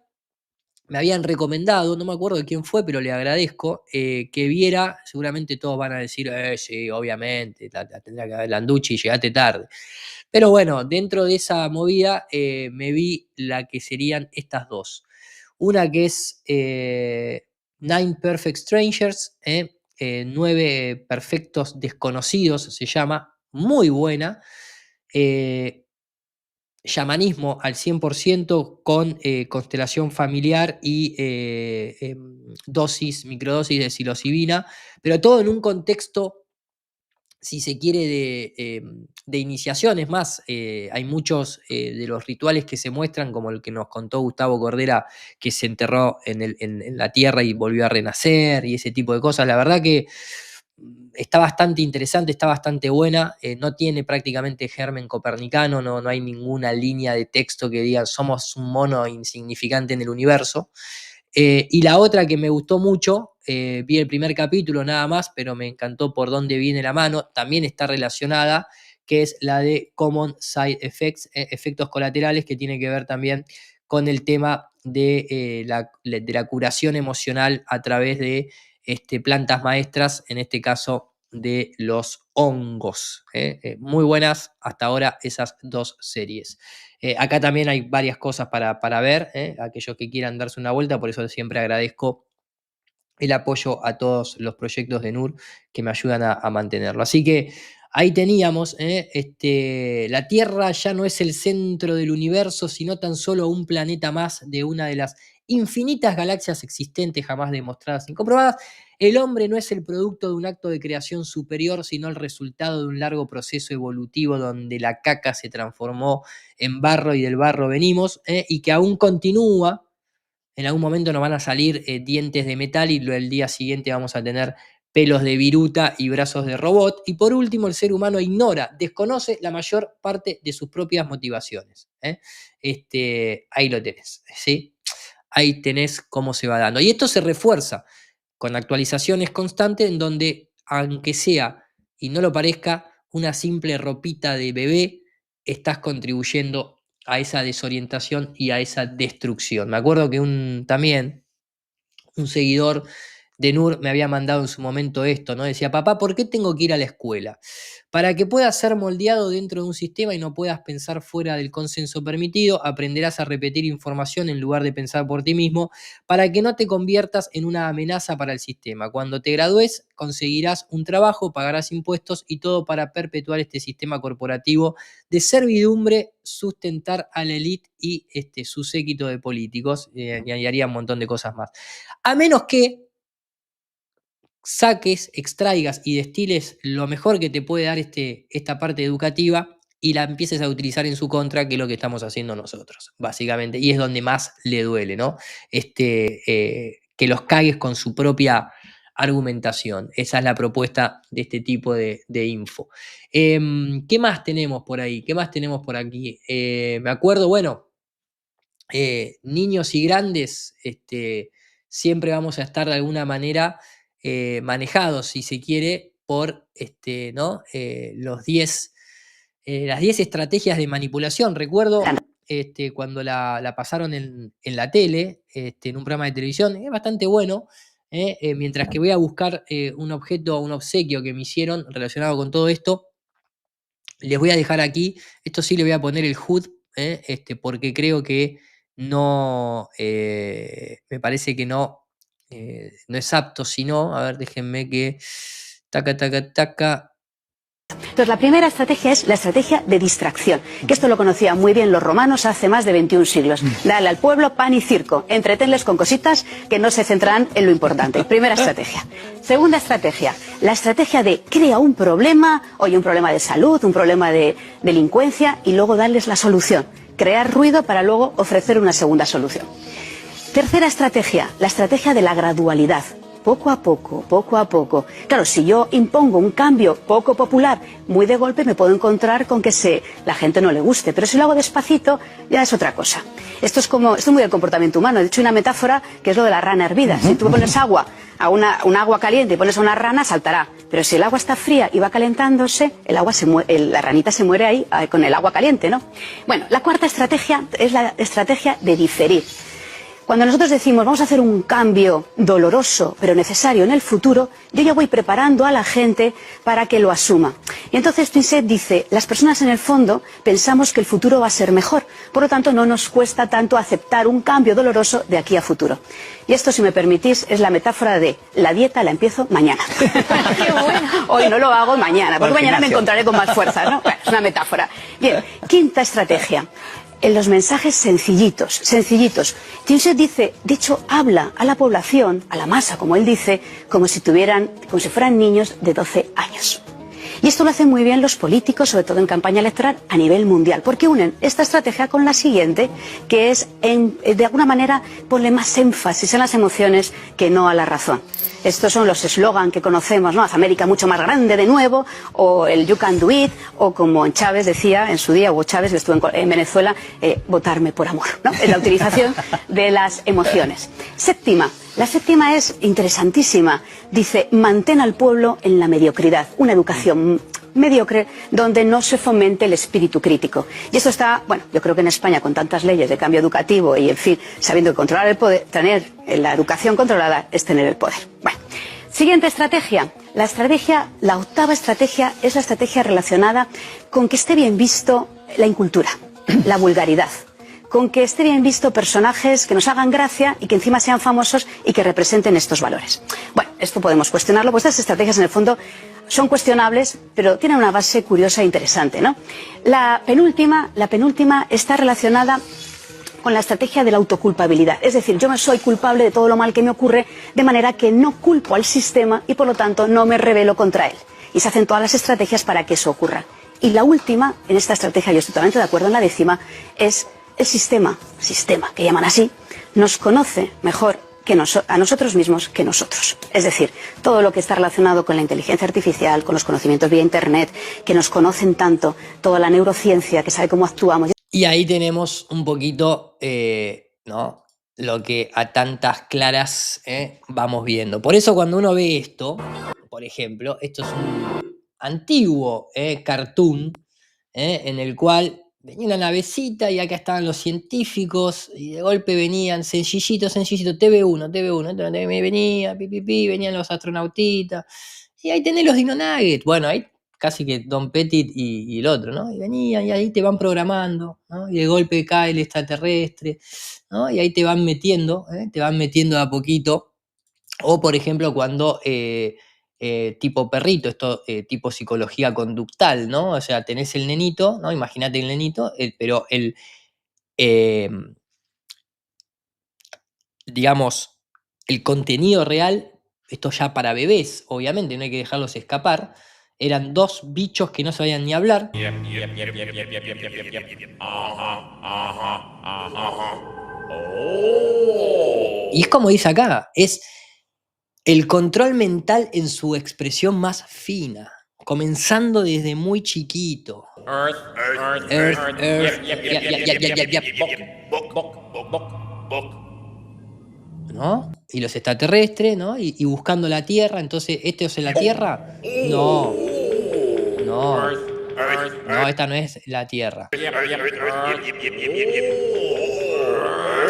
me habían recomendado, no me acuerdo de quién fue, pero le agradezco, que viera, seguramente todos van a decir, sí, obviamente, la tendría que ver Landucci, llegaste tarde. Pero bueno, dentro de esa movida me vi la que serían estas dos. Una que es Nine Perfect Strangers, 9 perfectos desconocidos se llama, muy buena. Chamanismo al 100% con constelación familiar y microdosis de psilocibina, pero todo en un contexto, si se quiere, de iniciaciones más. Hay muchos de los rituales que se muestran, como el que nos contó Gustavo Cordera, que se enterró en la tierra y volvió a renacer, y ese tipo de cosas. La verdad que está bastante interesante, está bastante buena, no tiene prácticamente germen copernicano, no hay ninguna línea de texto que diga somos un mono insignificante en el universo. Y la otra que me gustó mucho, vi el primer capítulo nada más, pero me encantó por dónde viene la mano, también está relacionada, que es la de Common Side Effects, efectos colaterales, que tiene que ver también con el tema de la curación emocional a través de plantas maestras, en este caso de los hongos. Muy buenas hasta ahora esas dos series. Acá también hay varias cosas para ver, aquellos que quieran darse una vuelta, por eso siempre agradezco el apoyo a todos los proyectos de NUR que me ayudan a mantenerlo. Así que ahí teníamos, la Tierra ya no es el centro del universo, sino tan solo un planeta más de una de las infinitas galaxias existentes jamás demostradas ni comprobadas. El hombre no es el producto de un acto de creación superior, sino el resultado de un largo proceso evolutivo donde la caca se transformó en barro y del barro venimos, y que aún continúa. En algún momento nos van a salir dientes de metal y el día siguiente vamos a tener pelos de viruta y brazos de robot. Y por último, el ser humano desconoce la mayor parte de sus propias motivaciones. Ahí lo tenés, ¿sí? Ahí tenés cómo se va dando. Y esto se refuerza con actualizaciones constantes en donde, aunque sea y no lo parezca, una simple ropita de bebé, estás contribuyendo a esa desorientación y a esa destrucción. Me acuerdo que también un seguidor de NUR me había mandado en su momento esto, ¿no? Decía, papá, ¿por qué tengo que ir a la escuela? Para que puedas ser moldeado dentro de un sistema y no puedas pensar fuera del consenso permitido, aprenderás a repetir información en lugar de pensar por ti mismo, para que no te conviertas en una amenaza para el sistema. Cuando te gradúes, conseguirás un trabajo, pagarás impuestos y todo para perpetuar este sistema corporativo de servidumbre, sustentar a la élite y su séquito de políticos, y haría un montón de cosas más. A menos que saques, extraigas y destiles lo mejor que te puede dar esta parte educativa y la empieces a utilizar en su contra, que es lo que estamos haciendo nosotros, básicamente. Y es donde más le duele, ¿no? Que los cagues con su propia argumentación. Esa es la propuesta de este tipo de info. ¿Qué más tenemos por ahí? ¿Qué más tenemos por aquí? Me acuerdo, bueno, niños y grandes, siempre vamos a estar de alguna manera manejados, si se quiere, por ¿no? Las 10 estrategias de manipulación. Recuerdo cuando la pasaron en la tele, en un programa de televisión, es bastante bueno. Mientras que voy a buscar un objeto, un obsequio que me hicieron relacionado con todo esto, les voy a dejar aquí, esto sí le voy a poner el HUD, porque creo que no, me parece que no es apto, sino, a ver, déjenme que, taca. Entonces, la primera estrategia es la estrategia de distracción, que esto lo conocían muy bien los romanos hace más de 21 siglos. Dale al pueblo pan y circo, entretenles con cositas que no se centran en lo importante. Primera estrategia. Segunda estrategia, la estrategia de crea un problema, un problema de salud, un problema de delincuencia, y luego darles la solución. Crear ruido para luego ofrecer una segunda solución. Tercera estrategia, la estrategia de la gradualidad. poco a poco, poco a poco. Claro, si yo impongo un cambio poco popular, muy de golpe, me puedo encontrar con que la gente no le guste. Pero si lo hago despacito, ya es otra cosa. Esto es muy del comportamiento humano. De hecho, hay una metáfora que es lo de la rana hervida. Si tú pones agua a un agua caliente y pones a una rana, saltará. Pero si el agua está fría y va calentándose, la ranita se muere ahí con el agua caliente, ¿no? Bueno, la cuarta estrategia es la estrategia de diferir. Cuando nosotros decimos vamos a hacer un cambio doloroso pero necesario en el futuro, yo ya voy preparando a la gente para que lo asuma. Y entonces Twinsett dice, las personas en el fondo pensamos que el futuro va a ser mejor, por lo tanto no nos cuesta tanto aceptar un cambio doloroso de aquí a futuro. Y esto, si me permitís, es la metáfora de la dieta la empiezo mañana. Qué bueno. Hoy no lo hago mañana, porque mañana me encontraré con más fuerza, ¿no? Bueno, es una metáfora. Bien, quinta estrategia. En los mensajes sencillitos. Twinsett dice, de hecho, habla a la población, a la masa, como él dice, como si fueran niños de 12 años. Y esto lo hacen muy bien los políticos, sobre todo en campaña electoral, a nivel mundial, porque unen esta estrategia con la siguiente, que es, de alguna manera, ponle más énfasis en las emociones que no a la razón. Estos son los eslogan que conocemos, ¿no? Haz América mucho más grande de nuevo, o el You Can Do It, o como Chávez decía en su día, Hugo Chávez, que estuvo en Venezuela, votarme por amor, ¿no? En la utilización de las emociones. La séptima es interesantísima. Dice, mantén al pueblo en la mediocridad, una educación mediocre donde no se fomente el espíritu crítico. Y esto está, bueno, yo creo que en España, con tantas leyes de cambio educativo y, en fin, sabiendo que controlar el poder, tener la educación controlada es tener el poder. Bueno, siguiente estrategia. La octava estrategia es la estrategia relacionada con que esté bien visto la incultura, la vulgaridad, con que esté bien visto personajes que nos hagan gracia y que encima sean famosos y que representen estos valores. Bueno, esto podemos cuestionarlo, pues estas estrategias en el fondo son cuestionables, pero tienen una base curiosa e interesante, ¿no? La penúltima está relacionada con la estrategia de la autoculpabilidad. Es decir, yo me soy culpable de todo lo mal que me ocurre, de manera que no culpo al sistema y por lo tanto no me rebelo contra él. Y se hacen todas las estrategias para que eso ocurra. Y la última, en esta estrategia, yo estoy totalmente de acuerdo en la décima, es el sistema, que llaman así, nos conoce mejor a nosotros mismos que nosotros. Es decir, todo lo que está relacionado con la inteligencia artificial, con los conocimientos vía Internet, que nos conocen tanto, toda la neurociencia que sabe cómo actuamos. Y ahí tenemos un poquito, ¿no? Lo que a tantas claras vamos viendo. Por eso cuando uno ve esto, por ejemplo, esto es un antiguo cartoon en el cual venía una navecita y acá estaban los científicos y de golpe venían sencillito, TV1, venía, venían los astronautitas y ahí tenés los Dino Nuggets. Bueno, ahí casi que Don Pettit y el otro, ¿no? Y venían y ahí te van programando, ¿no? Y de golpe cae el extraterrestre, ¿no? Y ahí te van metiendo de a poquito. O, por ejemplo, cuando tipo perrito, esto tipo psicología conductal, ¿no? O sea, tenés el nenito, ¿no? Imagínate el nenito, pero digamos, el contenido real, esto ya para bebés, obviamente, no hay que dejarlos escapar, eran dos bichos que no sabían ni hablar. Y es como dice acá, es el control mental en su expresión más fina, comenzando desde muy chiquito. ¿No? Y los extraterrestres, ¿no? Y buscando la Tierra, entonces, ¿este es la Tierra? No, esta no es la Tierra.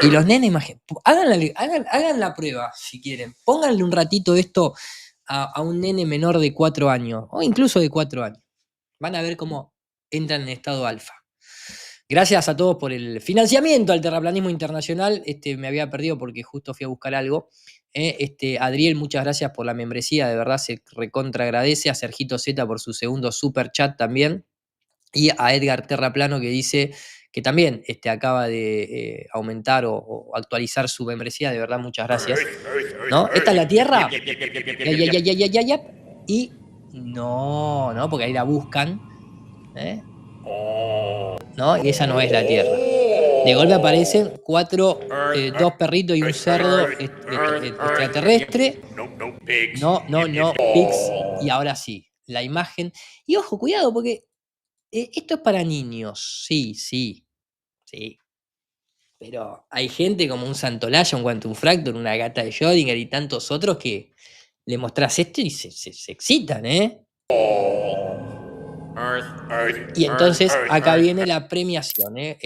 Y los nenes, hagan la prueba, si quieren. Pónganle un ratito esto a un nene menor de 4 años, o incluso de 4 años. Van a ver cómo entran en estado alfa. Gracias a todos por el financiamiento al terraplanismo internacional. Me había perdido porque justo fui a buscar algo. Adriel, muchas gracias por la membresía, de verdad se recontra agradece. A Sergito Z por su segundo super chat también. Y a Edgar Terraplano, que dice que también acaba de aumentar o actualizar su membresía. De verdad, muchas gracias. ¿No? ¿Esta es la Tierra? Y no, porque ahí la buscan. ¿No? Y esa no es la Tierra. De golpe aparecen 2 perritos y un cerdo extraterrestre. No, pics. Y ahora sí, la imagen. Y ojo, cuidado, porque esto es para niños. Sí. Pero hay gente como un Santolaya, un Quantum Fracture, una Gata de Schrödinger y tantos otros que le mostrás esto y se excitan, ¿eh? Y entonces acá viene la premiación, ¿eh?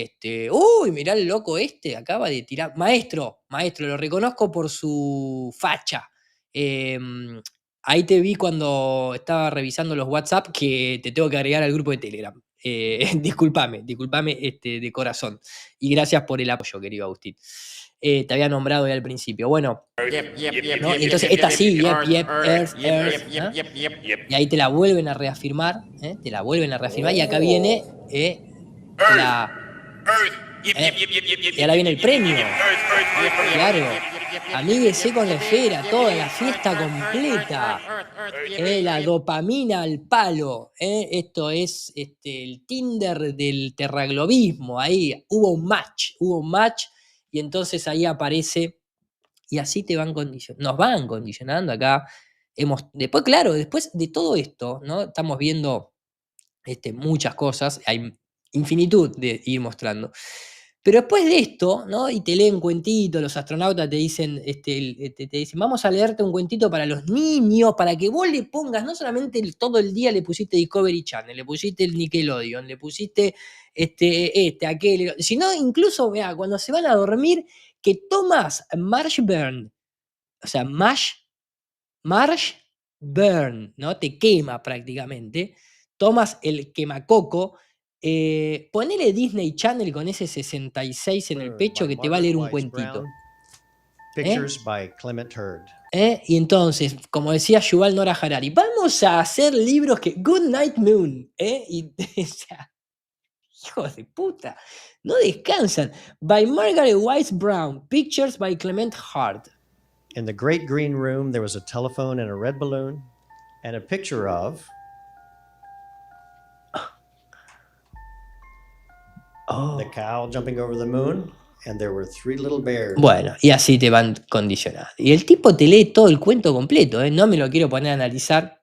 Uy, mirá el loco acaba de tirar. Maestro, lo reconozco por su facha. Ahí te vi cuando estaba revisando los WhatsApp que te tengo que agregar al grupo de Telegram. Discúlpame, de corazón. Y gracias por el apoyo, querido Agustín. Te había nombrado ya al principio. Bueno, ¿no? Y entonces esta sí, Earth, ¿no? Y ahí te la vuelven a reafirmar, ¿eh? Te la vuelven a reafirmar y acá viene y ahora viene el premio. Claro, amíguese con la esfera, toda la fiesta completa. La dopamina al palo. Esto es el Tinder del terraglobismo. Ahí hubo un match y entonces ahí aparece y así te van nos van condicionando acá. Después, claro, después de todo esto, ¿no? Estamos viendo muchas cosas, hay infinitud de ir mostrando. Pero después de esto, ¿no? Y te leen cuentitos, los astronautas te dicen, te dicen, vamos a leerte un cuentito para los niños, para que vos le pongas, no solamente todo el día le pusiste Discovery Channel, le pusiste el Nickelodeon, le pusiste aquel, sino incluso, vea, cuando se van a dormir, que tomas Marshburn, o sea, Marsh burn, ¿no? Te quema prácticamente. Tomas el quemacoco. Ponele Disney Channel con ese 66 en el pecho que te va a leer un cuentito. Pictures by Clement Hurd. Y entonces, como decía Yuval Noah Harari, vamos a hacer libros que. Good Night Moon. Y, o sea, hijos de puta. No descansan. By Margaret Wise Brown. Pictures by Clement Hurd. In the great green room, there was a telephone and a red balloon and a picture of the cow jumping over the moon, and there were 3 little bears. Bueno, y así te van condicionando. Y el tipo te lee todo el cuento completo, ¿eh? No me lo quiero poner a analizar,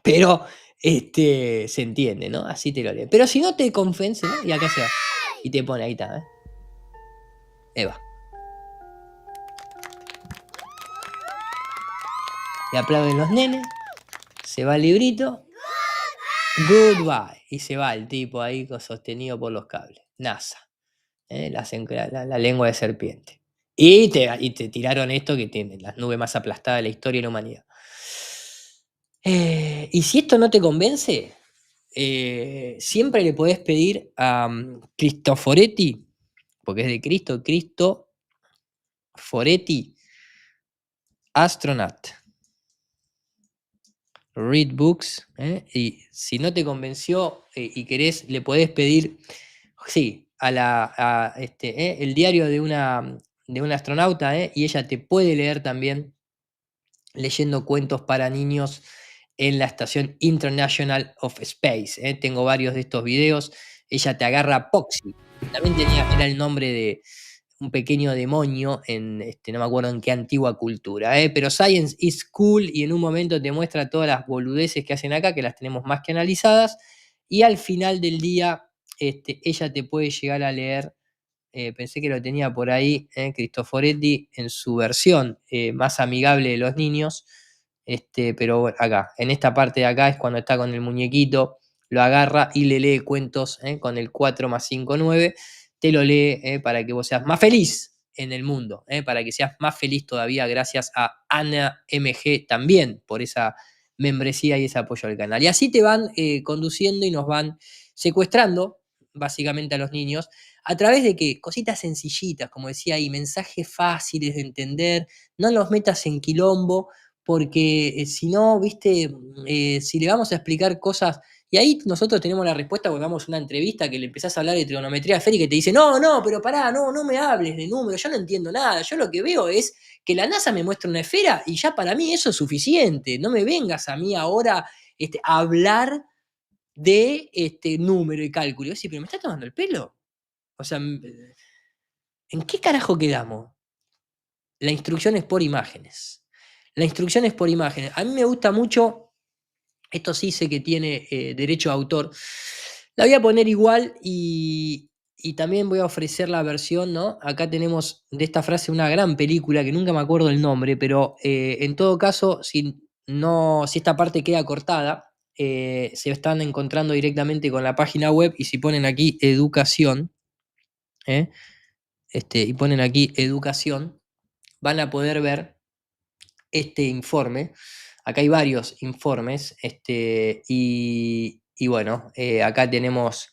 pero se entiende, ¿no? Así te lo lee. Pero si no te convence, ¿no? Y acá se va. Y te pone, ahí está, ¿eh? Eva. Le aplauden los nenes, se va el librito, goodbye, y se va el tipo ahí sostenido por los cables. NASA, la lengua de serpiente. Y te tiraron esto que tiene las nubes más aplastadas de la historia de la humanidad. Y si esto no te convence, siempre le podés pedir a Cristoforetti, porque es de Cristo Foretti, Astronaut. Read books, y si no te convenció y querés, le podés pedir, sí, el diario de una astronauta, y ella te puede leer también leyendo cuentos para niños en la Estación International of Space. Tengo varios de estos videos. Ella te agarra Poxy, también era el nombre de un pequeño demonio en, no me acuerdo en qué antigua cultura, pero Science is cool y en un momento te muestra todas las boludeces que hacen acá, que las tenemos más que analizadas, y al final del día ella te puede llegar a leer, pensé que lo tenía por ahí, Cristoforetti en su versión más amigable de los niños, pero bueno, acá, en esta parte de acá es cuando está con el muñequito, lo agarra y le lee cuentos con el 4 más 5, 9, te lo lee para que vos seas más feliz en el mundo, para que seas más feliz todavía, gracias a Ana MG también por esa membresía y ese apoyo al canal. Y así te van conduciendo y nos van secuestrando básicamente a los niños a través de que cositas sencillitas, como decía ahí, mensajes fáciles de entender, no los metas en quilombo, porque si no, viste, si le vamos a explicar cosas. Y ahí nosotros tenemos la respuesta cuando damos una entrevista que le empezás a hablar de trigonometría esférica y te dice, no, pero pará, no me hables de números, yo no entiendo nada, yo lo que veo es que la NASA me muestra una esfera y ya para mí eso es suficiente, no me vengas a mí ahora a hablar de número y cálculo. Y yo, sí, pero me está tomando el pelo. O sea, ¿en qué carajo quedamos? La instrucción es por imágenes. La instrucción es por imágenes. A mí me gusta mucho, esto sí sé que tiene derecho de autor. La voy a poner igual y también voy a ofrecer la versión, ¿no? Acá tenemos de esta frase una gran película que nunca me acuerdo el nombre, pero en todo caso, si esta parte queda cortada, se están encontrando directamente con la página web y si ponen aquí educación, y ponen aquí educación, van a poder ver este informe. Acá hay varios informes, y bueno, acá tenemos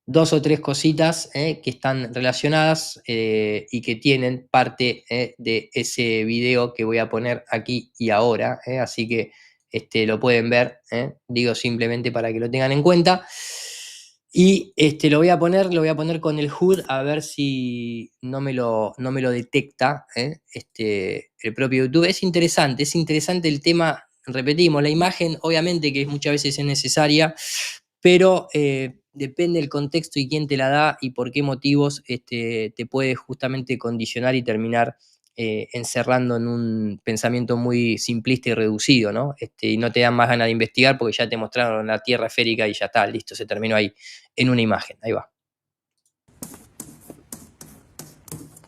2 o 3 cositas que están relacionadas y que tienen parte de ese video que voy a poner aquí y ahora, así que lo pueden ver, digo simplemente para que lo tengan en cuenta. Y lo voy a poner con el HUD a ver si no me lo detecta el propio YouTube. Es interesante el tema, repetimos, la imagen obviamente que muchas veces es necesaria, pero depende del contexto y quién te la da y por qué motivos te puede justamente condicionar y terminar encerrando en un pensamiento muy simplista y reducido, ¿no? Y no te dan más ganas de investigar porque ya te mostraron la Tierra esférica y ya está, listo, se terminó ahí en una imagen. Ahí va.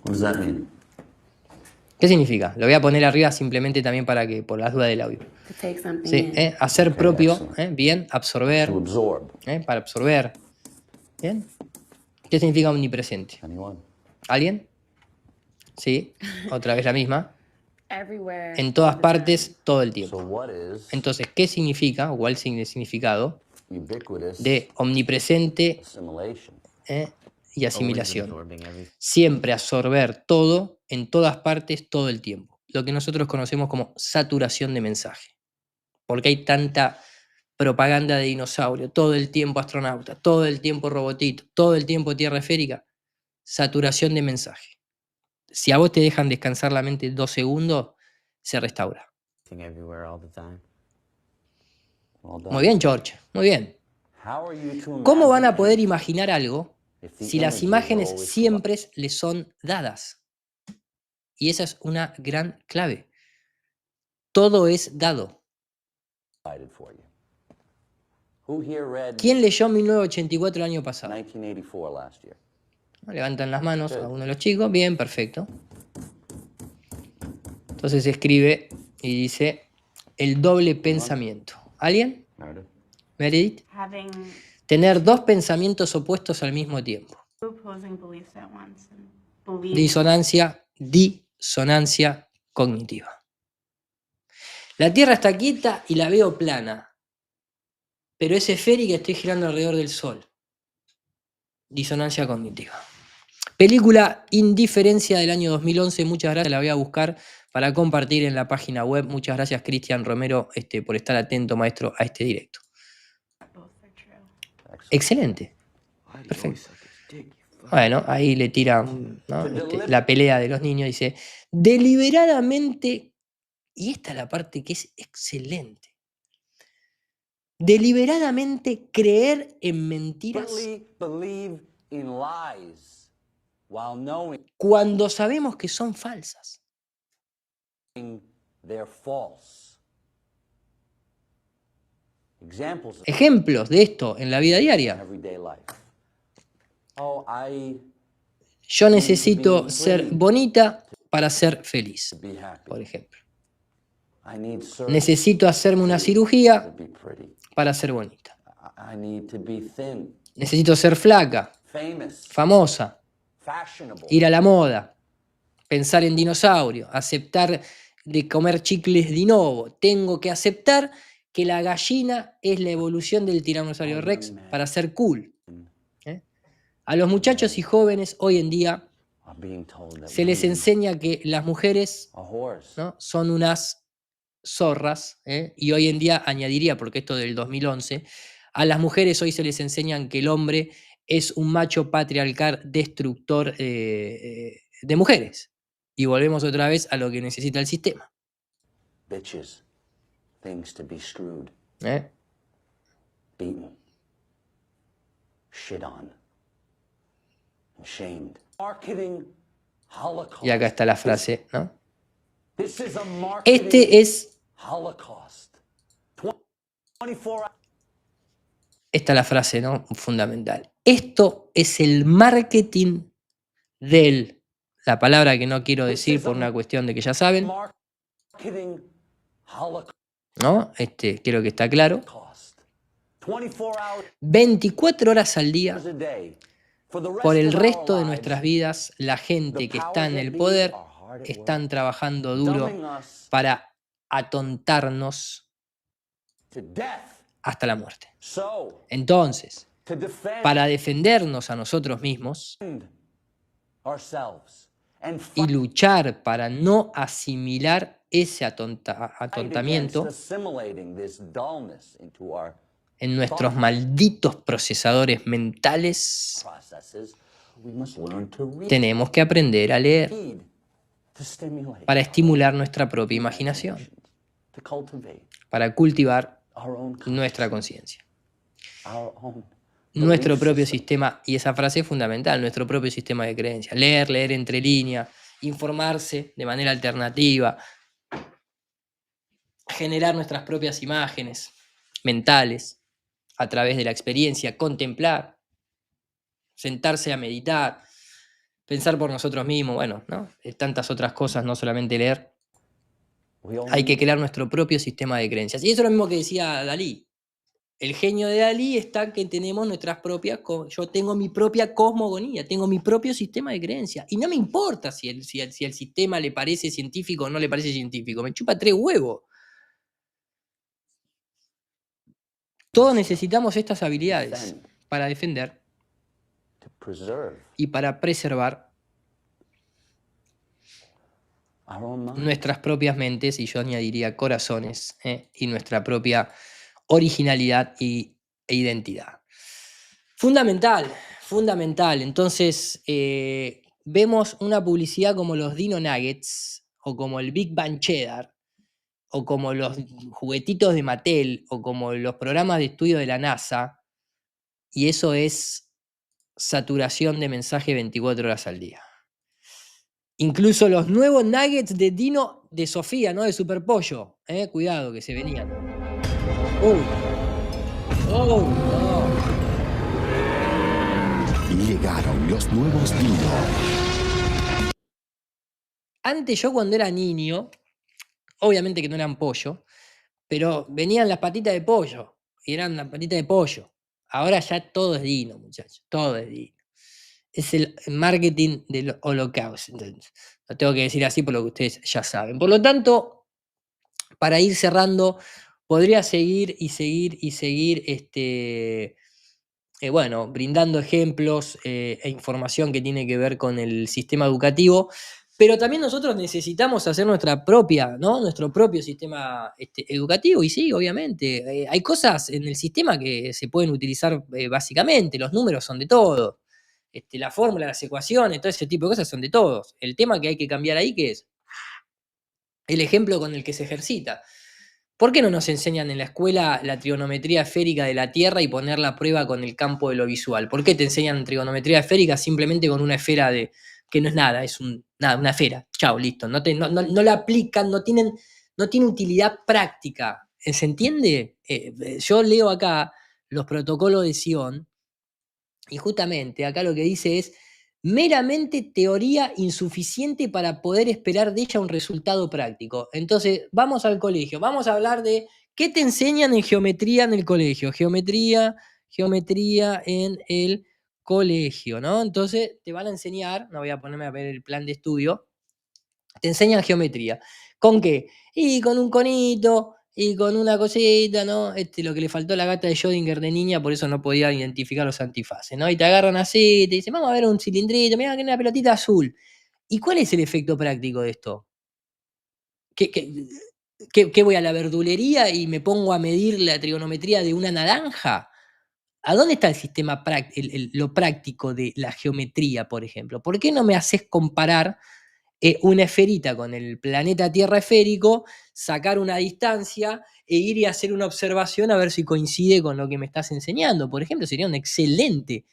What does that mean? ¿Qué significa? Lo voy a poner arriba simplemente también para que, por las dudas del audio. Sí, hacer Okay, propio, excellent. bien, absorber, To absorb. para absorber. Bien. ¿Qué significa omnipresente? Anyone? ¿Alguien? Sí, otra vez la misma. Everywhere. En todas all the partes, todo el So tiempo. what is Entonces, ¿qué significa, o cuál es el significado ubiquitous de omnipresente assimilation? y asimilación? Absorbing everything. Siempre absorber todo, en todas partes, todo el tiempo. Lo que nosotros conocemos como saturación de mensaje. Porque hay tanta propaganda de dinosaurio, todo el tiempo astronauta, todo el tiempo robotito, todo el tiempo tierra esférica. Saturación de mensaje. Si a vos te dejan descansar la mente 2 segundos, se restaura. Everywhere all the time. Well done. Muy bien, George, muy bien. How are you to ¿Cómo van a imagine poder anything imaginar algo if the si las images are imágenes always siempre les son dadas? Y esa es una gran clave. Todo es dado. provided for you? Who here read ¿Quién leyó 1984 el año pasado? 1984 last year? Levantan las manos a uno de los chicos. Bien, perfecto. Entonces escribe y dice el doble pensamiento. ¿Alguien? Meredith? Meredith. Having Tener 2 pensamientos opuestos al mismo tiempo. two opposing beliefs at once and believe Disonancia cognitiva. La Tierra está quieta y la veo plana, pero es esférica y estoy girando alrededor del Sol. Disonancia cognitiva. Película Indiferencia del año 2011, muchas gracias, la voy a buscar para compartir en la página web. Muchas gracias, Cristian Romero, por estar atento, maestro, a este directo. both are true. Excellent. Excelente. Perfecto. Bueno, ahí le tira, ¿no? La pelea de los niños, dice, deliberadamente, y esta es la parte que es excelente, deliberadamente creer en mentiras Believe in lies while knowing cuando sabemos que son falsas. they're false. Examples of Ejemplos de esto en la vida diaria. everyday life. Oh, I Yo necesito ser bonita para ser feliz, be happy. por ejemplo. I need surgery Necesito hacerme una cirugía to be pretty. para ser bonita. I need to be thin, Necesito ser flaca, famous, famosa, fashionable. ir a la moda, pensar en dinosaurio, aceptar de comer chicles de novo. Tengo que aceptar que la gallina es la evolución del tiranosaurio Rex para ser cool. A los muchachos y jóvenes hoy en día Are being told that se les women enseña que las mujeres, are whores. ¿no?, son unas zorras, y hoy en día añadiría, porque esto del 2011, a las mujeres hoy se les enseñan que el hombre es un macho patriarcal destructor de mujeres. Y volvemos otra vez a lo que necesita el sistema. Bitches, things to be screwed, ¿eh? beaten, shit on, and shamed. Marketing Holocaust. Y acá está la frase, ¿no? This is a marketing Este es, holocaust. 24 esta es la frase, ¿no? Fundamental. Esto es el marketing del, la palabra que no quiero decir por una cuestión de que ya saben, marketing holocaust. ¿no? Creo que está claro. 24 hours 24 horas al día, a day. For the rest por el of our resto de lives, nuestras vidas, la gente the que powers está en that el be poder are hard at están work, trabajando duro dumbing us para atontarnos to death. hasta la muerte. So, Entonces, to defend para defendernos a nosotros mismos ourselves and y fight luchar para no asimilar ese against atontamiento assimilating this dullness into our en nuestros malditos procesadores mentales, processes, we must learn to read, tenemos que aprender a leer to stimulate, para estimular nuestra propia imaginación, to cultivate para cultivar our own nuestra conciencia, our own nuestro belief propio system. sistema, y esa frase es fundamental, nuestro propio sistema de creencias. Leer entre líneas, informarse de manera alternativa, generar nuestras propias imágenes mentales a través de la experiencia, contemplar, sentarse a meditar, pensar por nosotros mismos, bueno, ¿no? Tantas otras cosas, no solamente leer. We only Hay que need crear nuestro propio sistema de creencias. Y eso es lo mismo que decía Dalí. El genio de Dalí está que tenemos nuestras propias, yo tengo mi propia cosmogonía, tengo mi propio sistema de creencias. Y no me importa si el sistema le parece científico o no le parece científico, me chupa 3 huevos. Todos necesitamos estas habilidades para defender to preserve y para preservar our own mind. nuestras propias mentes, y yo añadiría corazones, y nuestra propia originalidad e identidad. Fundamental. Entonces, vemos una publicidad como los Dino Nuggets, o como el Big Bang Cheddar, o como los juguetitos de Mattel, o como los programas de estudio de la NASA, y eso es saturación de mensaje 24 horas al día. Incluso los nuevos nuggets de Dino de Sofía, ¿no? De Super Pollo. Cuidado que se venían. No. Llegaron los nuevos Dino. Antes yo cuando era niño, obviamente que no eran pollo, pero venían las patitas de pollo, y eran las patitas de pollo. Ahora ya todo es Dino, muchachos, todo es Dino. Es el marketing del holocausto. Entonces, lo tengo que decir así por lo que ustedes ya saben. Por lo tanto, para ir cerrando, podría seguir, bueno, brindando ejemplos e información que tiene que ver con el sistema educativo, pero también nosotros necesitamos hacer nuestra propia, ¿no? Nuestro propio sistema educativo, y sí, obviamente, hay cosas en el sistema que se pueden utilizar básicamente, los números son de todos, la fórmula, las ecuaciones, todo ese tipo de cosas son de todos. El tema que hay que cambiar ahí, ¿qué es? El ejemplo con el que se ejercita. ¿Por qué no nos enseñan en la escuela la trigonometría esférica de la Tierra y ponerla a prueba con el campo de lo visual? ¿Por qué te enseñan trigonometría esférica simplemente con una esfera que no es nada, es una esfera? Chao, listo. No la aplican, no tiene utilidad práctica. ¿Se entiende? Yo leo acá los protocolos de Sion y justamente acá lo que dice es meramente teoría insuficiente para poder esperar de ella un resultado práctico. Entonces, vamos al colegio, vamos a hablar de qué te enseñan en geometría en el colegio. Geometría en el colegio, ¿no? Entonces, te van a enseñar, no voy a ponerme a ver el plan de estudio, te enseñan geometría. ¿Con qué? Y con un conito, y con una cosita, ¿no? Lo que le faltó a la gata de Schrödinger de niña, por eso no podía identificar los antifaces, ¿no? Y te agarran así, y te dicen, vamos a ver un cilindrito, mira que una pelotita azul. ¿Y cuál es el efecto práctico de esto? ¿Qué voy a la verdulería y me pongo a medir la trigonometría de una naranja? ¿A dónde está el sistema lo práctico de la geometría, por ejemplo? ¿Por qué no me haces comparar una esferita con el planeta Tierra esférico, sacar una distancia e ir y hacer una observación a ver si coincide con lo que me estás enseñando? Por ejemplo, sería una excelente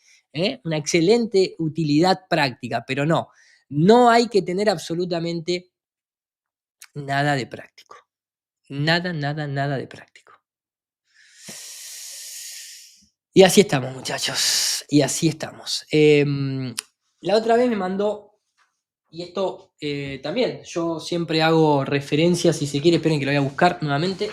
utilidad práctica, pero no hay que tener absolutamente Nada de práctico. Nada, nada, nada de práctico. Y así estamos, muchachos. Y así estamos. La otra vez me mandó, y esto también, yo siempre hago referencias, si se quiere, esperen que lo voy a buscar nuevamente.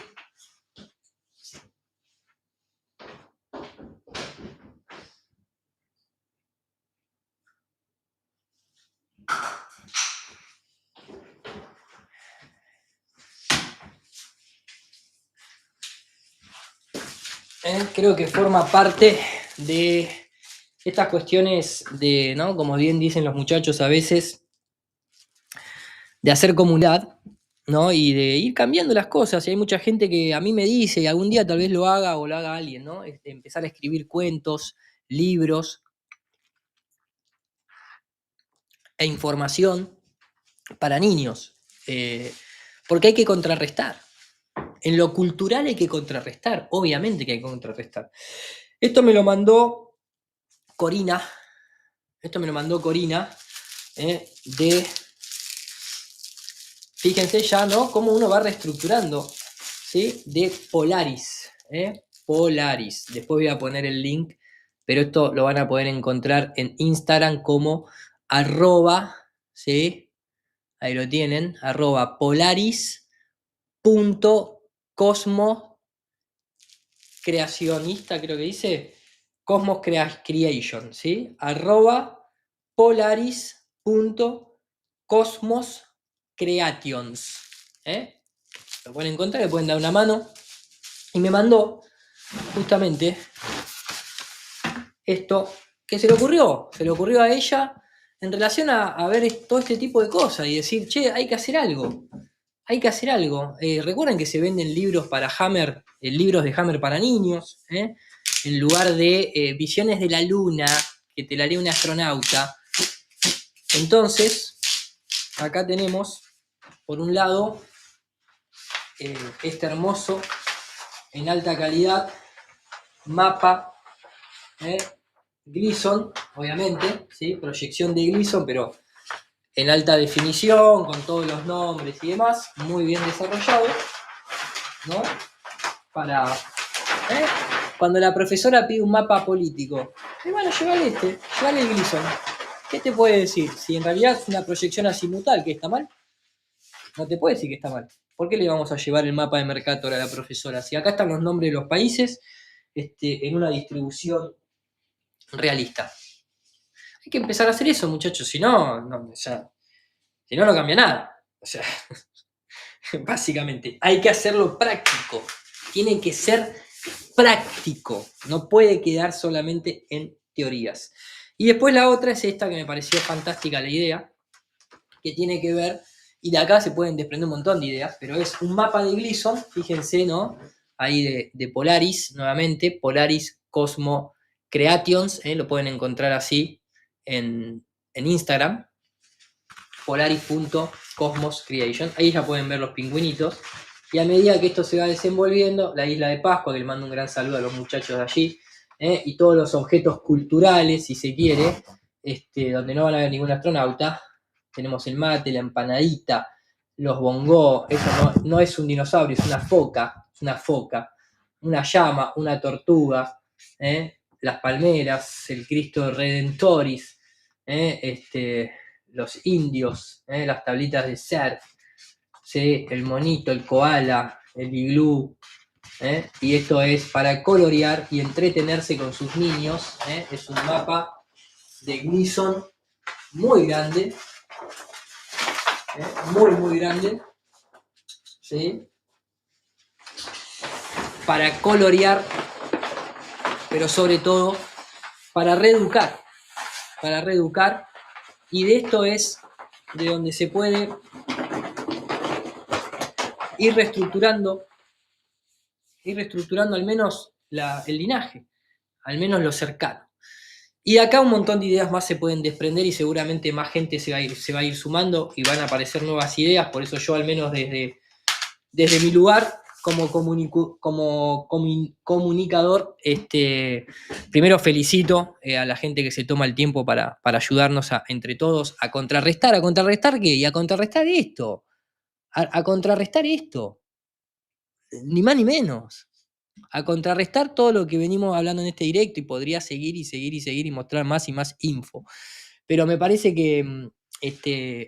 Creo que forma parte de estas cuestiones de, ¿no? Como bien dicen los muchachos a veces, de hacer comunidad, ¿no? Y de ir cambiando las cosas. Y hay mucha gente que a mí me dice, y algún día tal vez lo haga o lo haga alguien, ¿no? Empezar a escribir cuentos, libros e información para niños. Porque hay que contrarrestar. En lo cultural hay que contrarrestar, obviamente que hay que contrarrestar. Esto me lo mandó Corina. Fíjense ya, ¿no? Cómo uno va reestructurando, ¿sí? De Polaris. Polaris. Después voy a poner el link, pero esto lo van a poder encontrar en Instagram como @, ¿sí? Ahí lo tienen, @polaris.cosmoscreacionista, creo que dice, Cosmos Creation, ¿sí? @polaris.cosmoscreations. Lo pueden encontrar, le pueden dar una mano. Y me mandó justamente esto que se le ocurrió a ella en relación a ver todo este tipo de cosas y decir, che, hay que hacer algo. Recuerden que se venden libros para Hammer, libros de Hammer para niños, en lugar de visiones de la luna, que te la lee un astronauta. Entonces, acá tenemos, por un lado, este hermoso, en alta calidad, mapa Gleason, obviamente, ¿sí? Proyección de Gleason, pero en alta definición, con todos los nombres y demás, muy bien desarrollado, ¿no? Para cuando la profesora pide un mapa político, bueno, llévale el Gleason. ¿Qué te puede decir? Si en realidad es una proyección azimutal, ¿que está mal? No te puede decir que está mal. ¿Por qué le vamos a llevar el mapa de Mercator a la profesora? Si acá están los nombres de los países en una distribución realista. Hay que empezar a hacer eso, muchachos, si no, no cambia nada. O sea, básicamente, hay que hacerlo práctico. Tiene que ser práctico. No puede quedar solamente en teorías. Y después la otra es esta que me pareció fantástica la idea, que tiene que ver, y de acá se pueden desprender un montón de ideas, pero es un mapa de Gleason, fíjense, ¿no? Ahí de Polaris, nuevamente, Polaris Cosmo Creations, lo pueden encontrar así en Instagram, polaris.cosmoscreation, ahí ya pueden ver los pingüinitos, y a medida que esto se va desenvolviendo, la isla de Pascua, que le mando un gran saludo a los muchachos de allí, y todos los objetos culturales, si se quiere, donde no van a ver ningún astronauta, tenemos el mate, la empanadita, los bongos, eso no es un dinosaurio, es una foca, una llama, una tortuga, las palmeras, el Cristo Redentoris, los indios, las tablitas de surf, ¿sí? El monito, el koala, el iglú, y esto es para colorear y entretenerse con sus niños. Es un mapa de Gleason muy grande, muy grande, ¿sí? Para colorear, pero sobre todo para reeducar, y de esto es de donde se puede ir reestructurando al menos el linaje, al menos lo cercano. Y de acá un montón de ideas más se pueden desprender y seguramente más gente se va a ir sumando y van a aparecer nuevas ideas. Por eso yo, al menos desde mi lugar como comunicador, primero felicito a la gente que se toma el tiempo para ayudarnos entre todos a contrarrestar. ¿A contrarrestar qué? Y a contrarrestar esto. a contrarrestar esto, ni más ni menos. A contrarrestar todo lo que venimos hablando en este directo, y podría seguir y seguir y seguir y mostrar más y más info. Pero me parece que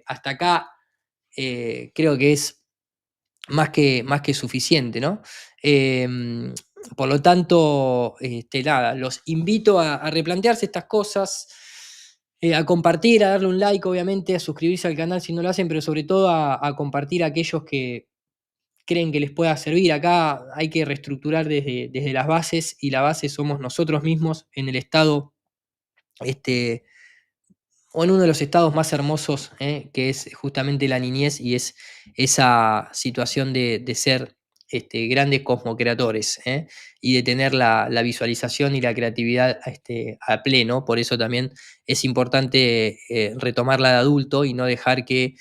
hasta acá creo que es más que suficiente, ¿no? Por lo tanto, nada, los invito a replantearse estas cosas, a compartir, a darle un like, obviamente, a suscribirse al canal si no lo hacen, pero sobre todo a compartir a aquellos que creen que les pueda servir. Acá hay que reestructurar desde las bases, y la base somos nosotros mismos en el estado, o en uno de los estados más hermosos, que es justamente la niñez, y es esa situación de ser grandes cosmocreadores, y de tener la visualización y la creatividad a pleno. Por eso también es importante retomarla de adulto y no dejar que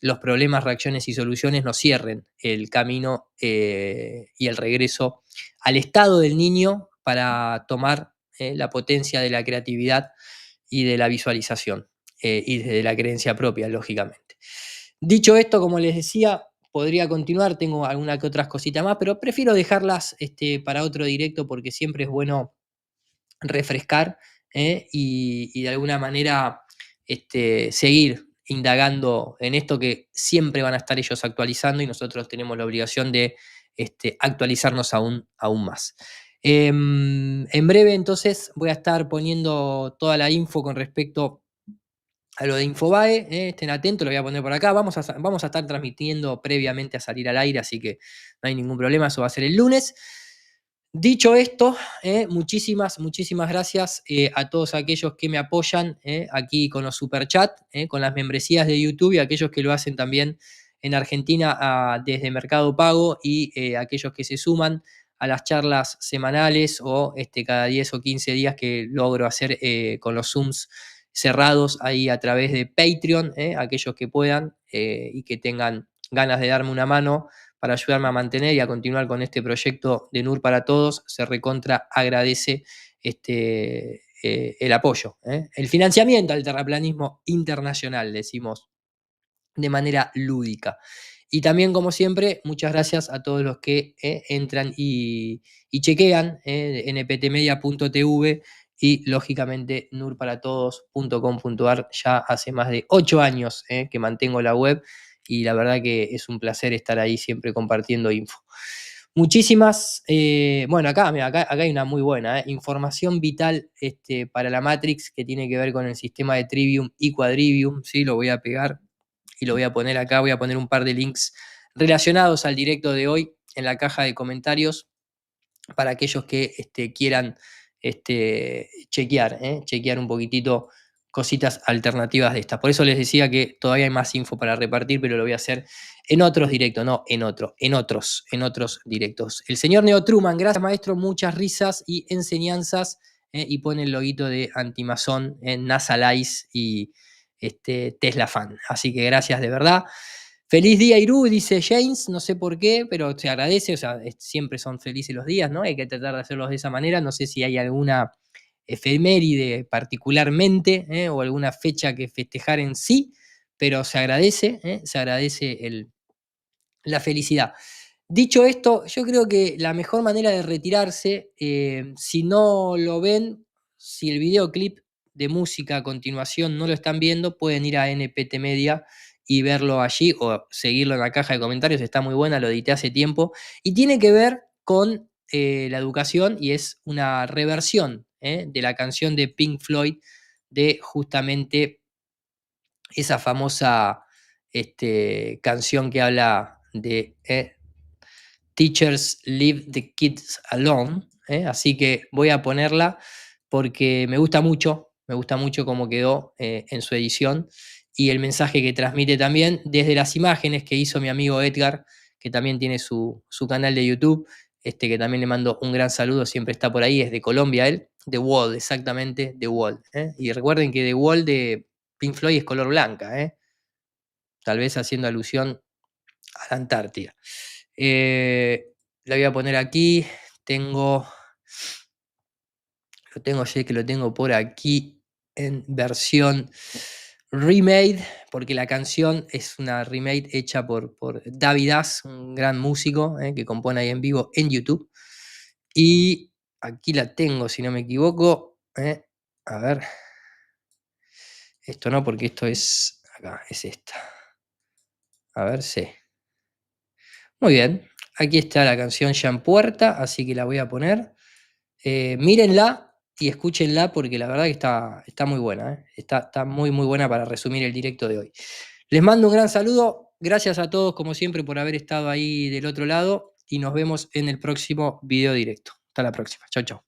los problemas, reacciones y soluciones nos cierren el camino y el regreso al estado del niño para tomar la potencia de la creatividad y de la visualización, y de la creencia propia, lógicamente. Dicho esto, como les decía, podría continuar, tengo alguna que otras cositas más, pero prefiero dejarlas para otro directo, porque siempre es bueno refrescar, y de alguna manera seguir indagando en esto, que siempre van a estar ellos actualizando, y nosotros tenemos la obligación de actualizarnos aún más. En breve, entonces, voy a estar poniendo toda la info con respecto a lo de Infobae. Estén atentos, lo voy a poner por acá. Vamos a estar transmitiendo previamente a salir al aire, así que no hay ningún problema, eso va a ser el lunes. Dicho esto, muchísimas gracias a todos aquellos que me apoyan aquí con los superchats, con las membresías de YouTube, y a aquellos que lo hacen también en Argentina desde Mercado Pago, y aquellos que se suman a las charlas semanales, o cada 10 o 15 días que logro hacer con los Zooms cerrados ahí a través de Patreon, aquellos que puedan y que tengan ganas de darme una mano para ayudarme a mantener y a continuar con este proyecto de NUR para Todos. Se recontra agradece el apoyo, el financiamiento al terraplanismo internacional, decimos de manera lúdica. Y también, como siempre, muchas gracias a todos los que entran y chequean nptmedia.tv y, lógicamente, nurparatodos.com.ar. Ya hace más de 8 años que mantengo la web, y la verdad que es un placer estar ahí siempre compartiendo info. Muchísimas, bueno, acá hay una muy buena, información vital para la Matrix, que tiene que ver con el sistema de Trivium y Quadrivium, ¿sí? Lo voy a pegar y lo voy a poner acá. Voy a poner un par de links relacionados al directo de hoy en la caja de comentarios, para aquellos que quieran chequear un poquitito cositas alternativas de estas. Por eso les decía que todavía hay más info para repartir, pero lo voy a hacer en otros directos, no en otros directos. El señor Neo Truman, gracias maestro, muchas risas y enseñanzas, y pone el loguito de Antimazón en Nasalize y Tesla Fan. Así que gracias de verdad. Feliz día, Irú, dice James, no sé por qué, pero se agradece. O sea, siempre son felices los días, ¿no? Hay que tratar de hacerlos de esa manera. No sé si hay alguna efeméride particularmente, o alguna fecha que festejar en sí, pero se agradece la felicidad. Dicho esto, yo creo que la mejor manera de retirarse, si no lo ven, si el videoclip de música a continuación no lo están viendo, pueden ir a NPT Media y verlo allí, o seguirlo en la caja de comentarios. Está muy buena, lo edité hace tiempo, y tiene que ver con la educación, y es una reversión de la canción de Pink Floyd, de justamente esa famosa canción que habla de Teachers Leave the Kids Alone. Así que voy a ponerla porque me gusta mucho cómo quedó en su edición, y el mensaje que transmite también desde las imágenes que hizo mi amigo Edgar, que también tiene su canal de YouTube, que también le mando un gran saludo, siempre está por ahí, es de Colombia él, The Wall, exactamente, The Wall. Y recuerden que The Wall de Pink Floyd es color blanca, tal vez haciendo alusión a la Antártida. La voy a poner aquí, lo tengo por aquí en versión remade, porque la canción es una remake hecha por David As, un gran músico que compone ahí en vivo en YouTube. Y aquí la tengo, si no me equivoco. A ver. Esto no, porque esto es acá, es esta. A ver, sí. Muy bien. Aquí está la canción ya en puerta, así que la voy a poner. Mírenla y escúchenla porque la verdad que está muy buena. Está muy, muy buena para resumir el directo de hoy. Les mando un gran saludo. Gracias a todos, como siempre, por haber estado ahí del otro lado. Y nos vemos en el próximo video directo. Hasta la próxima. Chau, chau.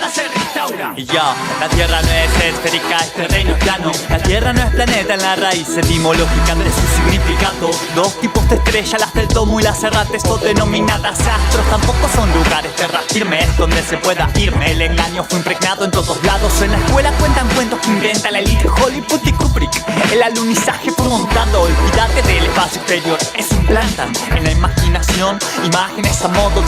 nada se restaura. Y ya, la tierra no es esférica, este reino es plano. La tierra no es planeta en la raíz etimológica de su significado. Dos tipos de estrellas, las del domo y las errantes, o denominadas astros. Tampoco son lugares terra firmes donde se pueda irme. El engaño fue impregnado en todos lados. En la escuela cuentan cuentos que inventa la elite Hollywood y Kubrick. El alunizaje fue montado, olvídate del espacio exterior. Es implantan en la imaginación imágenes a modo de